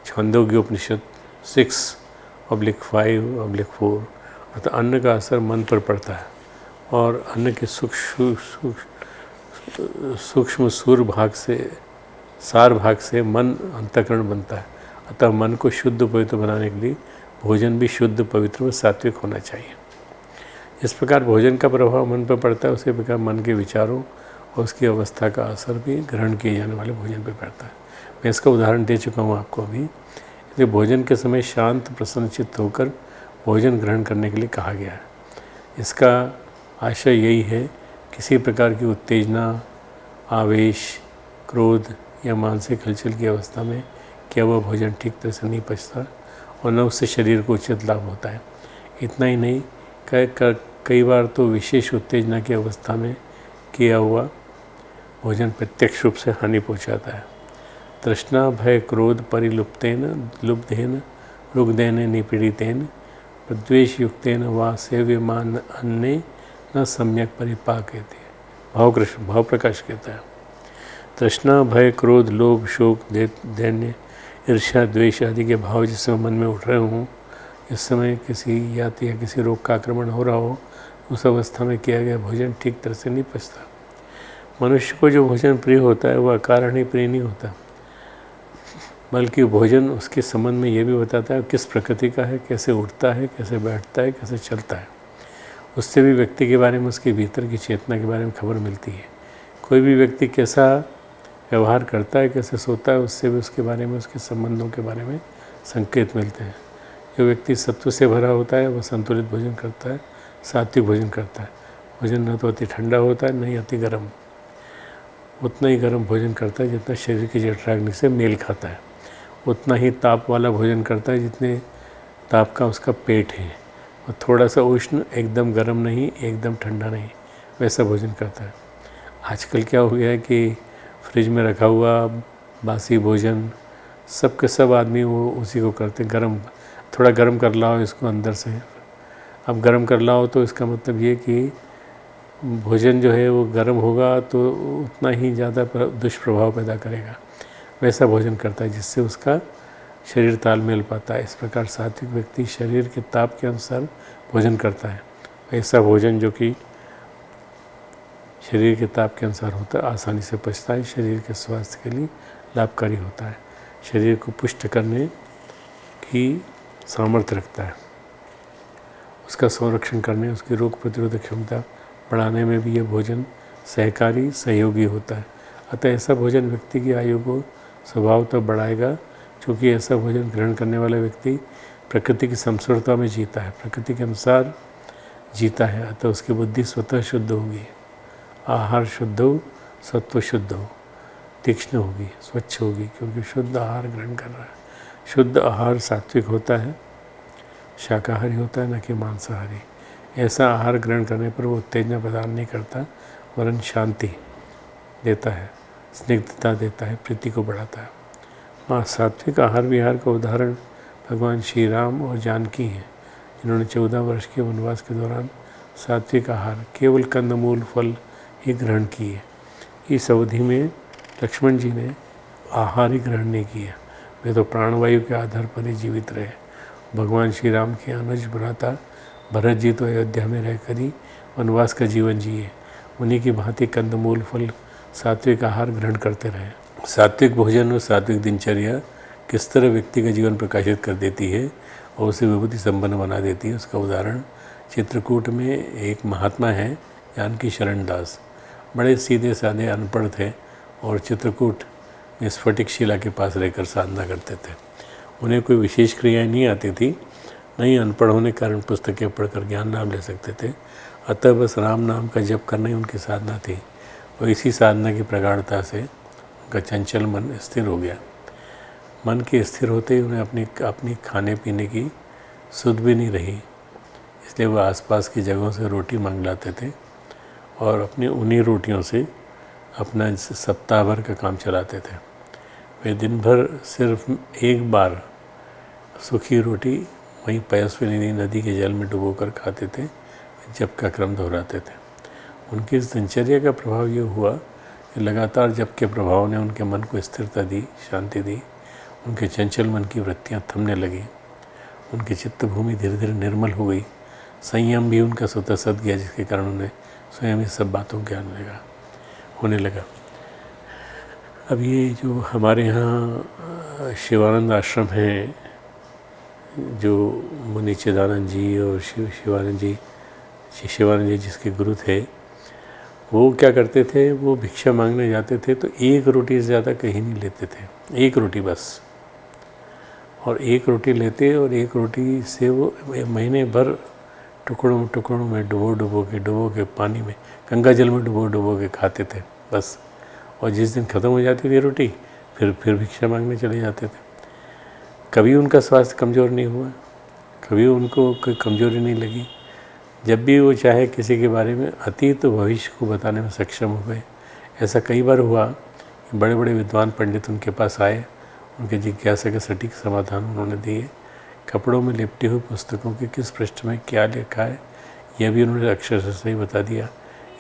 [SPEAKER 3] छंदोग्य उपनिषद 6/5/4। अर्थात अन्न का असर मन पर पड़ता है और अन्न के सूक्ष्म सार भाग से मन अंतःकरण बनता है। अतः मन को शुद्ध पवित्र बनाने के लिए भोजन भी शुद्ध पवित्र व सात्विक होना चाहिए। इस प्रकार भोजन का प्रभाव मन पर पड़ता है, उसी प्रकार मन के विचारों और उसकी अवस्था का असर भी ग्रहण किए जाने वाले भोजन पर पड़ता है। मैं इसका उदाहरण दे चुका हूँ आपको अभी। इसलिए भोजन के समय शांत प्रसन्नचित्त होकर भोजन ग्रहण करने के लिए कहा गया है। इसका आशय यही है, किसी प्रकार की उत्तेजना, आवेश, क्रोध या मानसिक हलचल की अवस्था में किया हुआ भोजन ठीक तरह से नहीं पचता और न उससे शरीर को उचित लाभ होता है। इतना ही नहीं, कई बार तो विशेष उत्तेजना की अवस्था में किया हुआ भोजन प्रत्यक्ष रूप से हानि पहुंचाता है। तृष्णा भय क्रोध परिलुप्तेन लुब्धेन रुग्धेन निपीड़ितेन प्रद्वेष युक्तेन वा सेव्यमान अन्ने न सम्यक परिपाक्यते। भाव प्रकाश कहता है, तृष्णा भय क्रोध लोभ शोक दैन्य ईर्ष्या द्वेष आदि के भाव जिस समय मन में उठ रहे हों, इस समय किसी याति या किसी रोग का आक्रमण हो रहा हो, उस अवस्था में किया गया भोजन ठीक तरह से नहीं पचता। मनुष्य को जो भोजन प्रिय होता है वह अकारण ही प्रिय नहीं होता, बल्कि भोजन उसके संबंध में ये भी बताता है किस प्रकृति का है, कैसे उठता है, कैसे बैठता है, कैसे चलता है। उससे भी व्यक्ति के बारे में, उसके भीतर की चेतना के बारे में खबर मिलती है। कोई भी व्यक्ति कैसा व्यवहार करता है, कैसे सोता है, उससे भी उसके बारे में, उसके संबंधों के बारे में संकेत मिलते हैं। जो व्यक्ति सत्व से भरा होता है वह संतुलित भोजन करता है, सात्विक भोजन करता है। भोजन न तो अति ठंडा होता है, न ही अति गर्म। उतना ही गर्म भोजन करता है जितना शरीर की जठराग्नि से मेल खाता है। उतना ही ताप वाला भोजन करता है जितने ताप का उसका पेट है। और थोड़ा सा उष्ण, एकदम गर्म नहीं, एकदम ठंडा नहीं, वैसा भोजन करता है। आजकल क्या हो गया है कि फ्रिज में रखा हुआ बासी भोजन सब के सब आदमी वो उसी को करते हैं। गर्म, थोड़ा गर्म कर लाओ इसको अंदर से। अब गर्म कर लाओ तो इसका मतलब ये कि भोजन जो है वो गर्म होगा तो उतना ही ज़्यादा दुष्प्रभाव पैदा करेगा। वैसा भोजन करता है जिससे उसका शरीर तालमेल पाता है। इस प्रकार सात्विक व्यक्ति शरीर के ताप के अनुसार भोजन करता है। ऐसा भोजन जो कि शरीर के ताप के अनुसार होता है, आसानी से पचता है, शरीर के स्वास्थ्य के लिए लाभकारी होता है, शरीर को पुष्ट करने की सामर्थ्य रखता है, उसका संरक्षण करने, उसकी रोग प्रतिरोधक क्षमता बढ़ाने में भी यह भोजन सहकारी सहयोगी होता है। अतः ऐसा भोजन व्यक्ति की आयु को स्वभावतः बढ़ाएगा, क्योंकि ऐसा भोजन ग्रहण करने वाला व्यक्ति प्रकृति की समसूरता में जीता है, प्रकृति के अनुसार जीता है। अतः उसकी बुद्धि स्वतः शुद्ध होगी, आहार शुद्ध हो, सत्व शुद्ध हो, तीक्ष्ण होगी, स्वच्छ होगी, क्योंकि शुद्ध आहार ग्रहण कर रहा है। शुद्ध आहार सात्विक होता है, शाकाहारी होता है, न कि मांसाहारी। ऐसा आहार ग्रहण करने पर वो उत्तेजना प्रदान नहीं करता, वरन शांति देता है, स्निग्धता देता है, प्रीति को बढ़ाता है। हाँ, सात्विक आहार विहार का उदाहरण भगवान श्री राम और जानकी हैं, जिन्होंने 14 वर्ष के वनवास के दौरान सात्विक आहार, केवल कंदमूल फल ही ग्रहण किए। इस अवधि में लक्ष्मण जी ने आहार ही ग्रहण नहीं किया, वे तो प्राणवायु के आधार पर ही जीवित रहे। भगवान श्री राम के अनुज भ्राता भरत जी तो अयोध्या में रहकर ही वनवास का जीवन जिए, उन्हीं की भांति कंदमूल फल सात्विक आहार ग्रहण करते रहे। सात्विक भोजन और सात्विक दिनचर्या किस तरह व्यक्ति का जीवन प्रकाशित कर देती है और उसे विभूति संपन्न बना देती है, उसका उदाहरण चित्रकूट में एक महात्मा है, जानकी शरण दास। बड़े सीधे साधे अनपढ़ थे और चित्रकूट में स्फटिक शिला के पास रहकर साधना करते थे। उन्हें कोई विशेष क्रियाएं नहीं आती थी, नहीं अनपढ़ होने के कारण पुस्तकें पढ़कर ज्ञान नाम ले सकते थे। अतः बस राम नाम का जप करना ही उनकी साधना थी। और इसी साधना की प्रगाढ़ता से उनका चंचल मन स्थिर हो गया। मन के स्थिर होते ही उन्हें अपनी खाने पीने की सुध भी नहीं रही, इसलिए वह आसपास की जगहों से रोटी मांग लाते थे और अपनी उन्हीं रोटियों से अपना सप्ताह भर का काम चलाते थे। वे दिन भर सिर्फ एक बार सूखी रोटी वहीं पयस्विनी नदी के जल में डुबोकर खाते थे, जप का क्रम दोहराते थे। उनकी इस दिनचर्या का प्रभाव ये हुआ कि लगातार जप के प्रभाव ने उनके मन को स्थिरता दी, शांति दी। उनके चंचल मन की वृत्तियाँ थमने लगी, उनकी चित्त भूमि धीरे धीरे निर्मल हो गई। संयम भी उनका स्वतः सद गया, जिसके कारण उन्हें स्वयं इस सब बातों का ज्ञान होने लगा। अब ये जो हमारे यहाँ शिवानंद आश्रम है, जो मुनि चिदानंद जी और शिवानंद जी जिसके गुरु थे, वो क्या करते थे, वो भिक्षा मांगने जाते थे तो एक रोटी से ज़्यादा कहीं नहीं लेते थे, एक रोटी बस। और एक रोटी लेते और एक रोटी से वो महीने भर टुकड़ों में डुबो के पानी में, गंगा जल में डुबो के खाते थे बस। और जिस दिन ख़त्म हो जाती थी रोटी, फिर भिक्षा मांगने चले जाते थे। कभी उनका स्वास्थ्य कमज़ोर नहीं हुआ, कभी उनको कोई कमज़ोरी नहीं लगी। जब भी वो चाहे किसी के बारे में अतीत भविष्य को बताने में सक्षम हो गए। ऐसा कई बार हुआ कि बड़े बड़े विद्वान पंडित उनके पास आए, उनके जिज्ञासा के सटीक समाधान उन्होंने दिए। कपड़ों में लिपटी हुई पुस्तकों के किस पृष्ठ में क्या लिखा है यह भी उन्होंने अक्षर से सही बता दिया।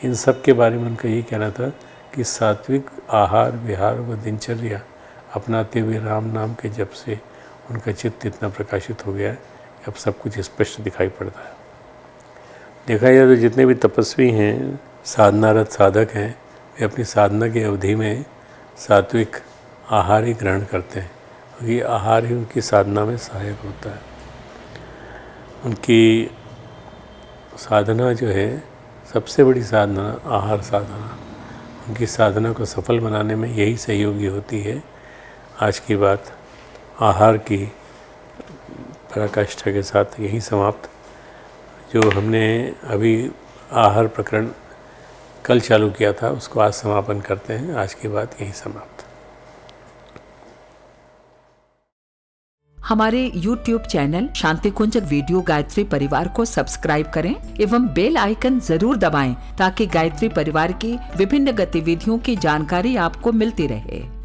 [SPEAKER 3] इन सब के बारे में उनका यही कहना था कि सात्विक आहार विहार व दिनचर्या अपनाते हुए राम नाम के जप से उनका चित्त इतना प्रकाशित हो गया कि अब सब कुछ स्पष्ट दिखाई पड़ता है। देखा जाए तो जितने भी तपस्वी हैं, साधनारत साधक हैं, वे अपनी साधना की अवधि में सात्विक आहार ही ग्रहण करते हैं, क्योंकि आहार ही उनकी साधना में सहायक होता है। उनकी साधना जो है सबसे बड़ी साधना आहार साधना, उनकी साधना को सफल बनाने में यही सहयोगी होती है। आज की बात आहार की पराकाष्ठा के साथ यही समाप्त। जो हमने अभी आहार प्रकरण कल चालू किया था उसको आज समापन करते हैं। आज की बात यही समाप्त।
[SPEAKER 4] हमारे YouTube चैनल शांति कुंज वीडियो गायत्री परिवार को सब्सक्राइब करें एवं बेल आइकन जरूर दबाएं ताकि गायत्री परिवार की विभिन्न गतिविधियों की जानकारी आपको मिलती रहे।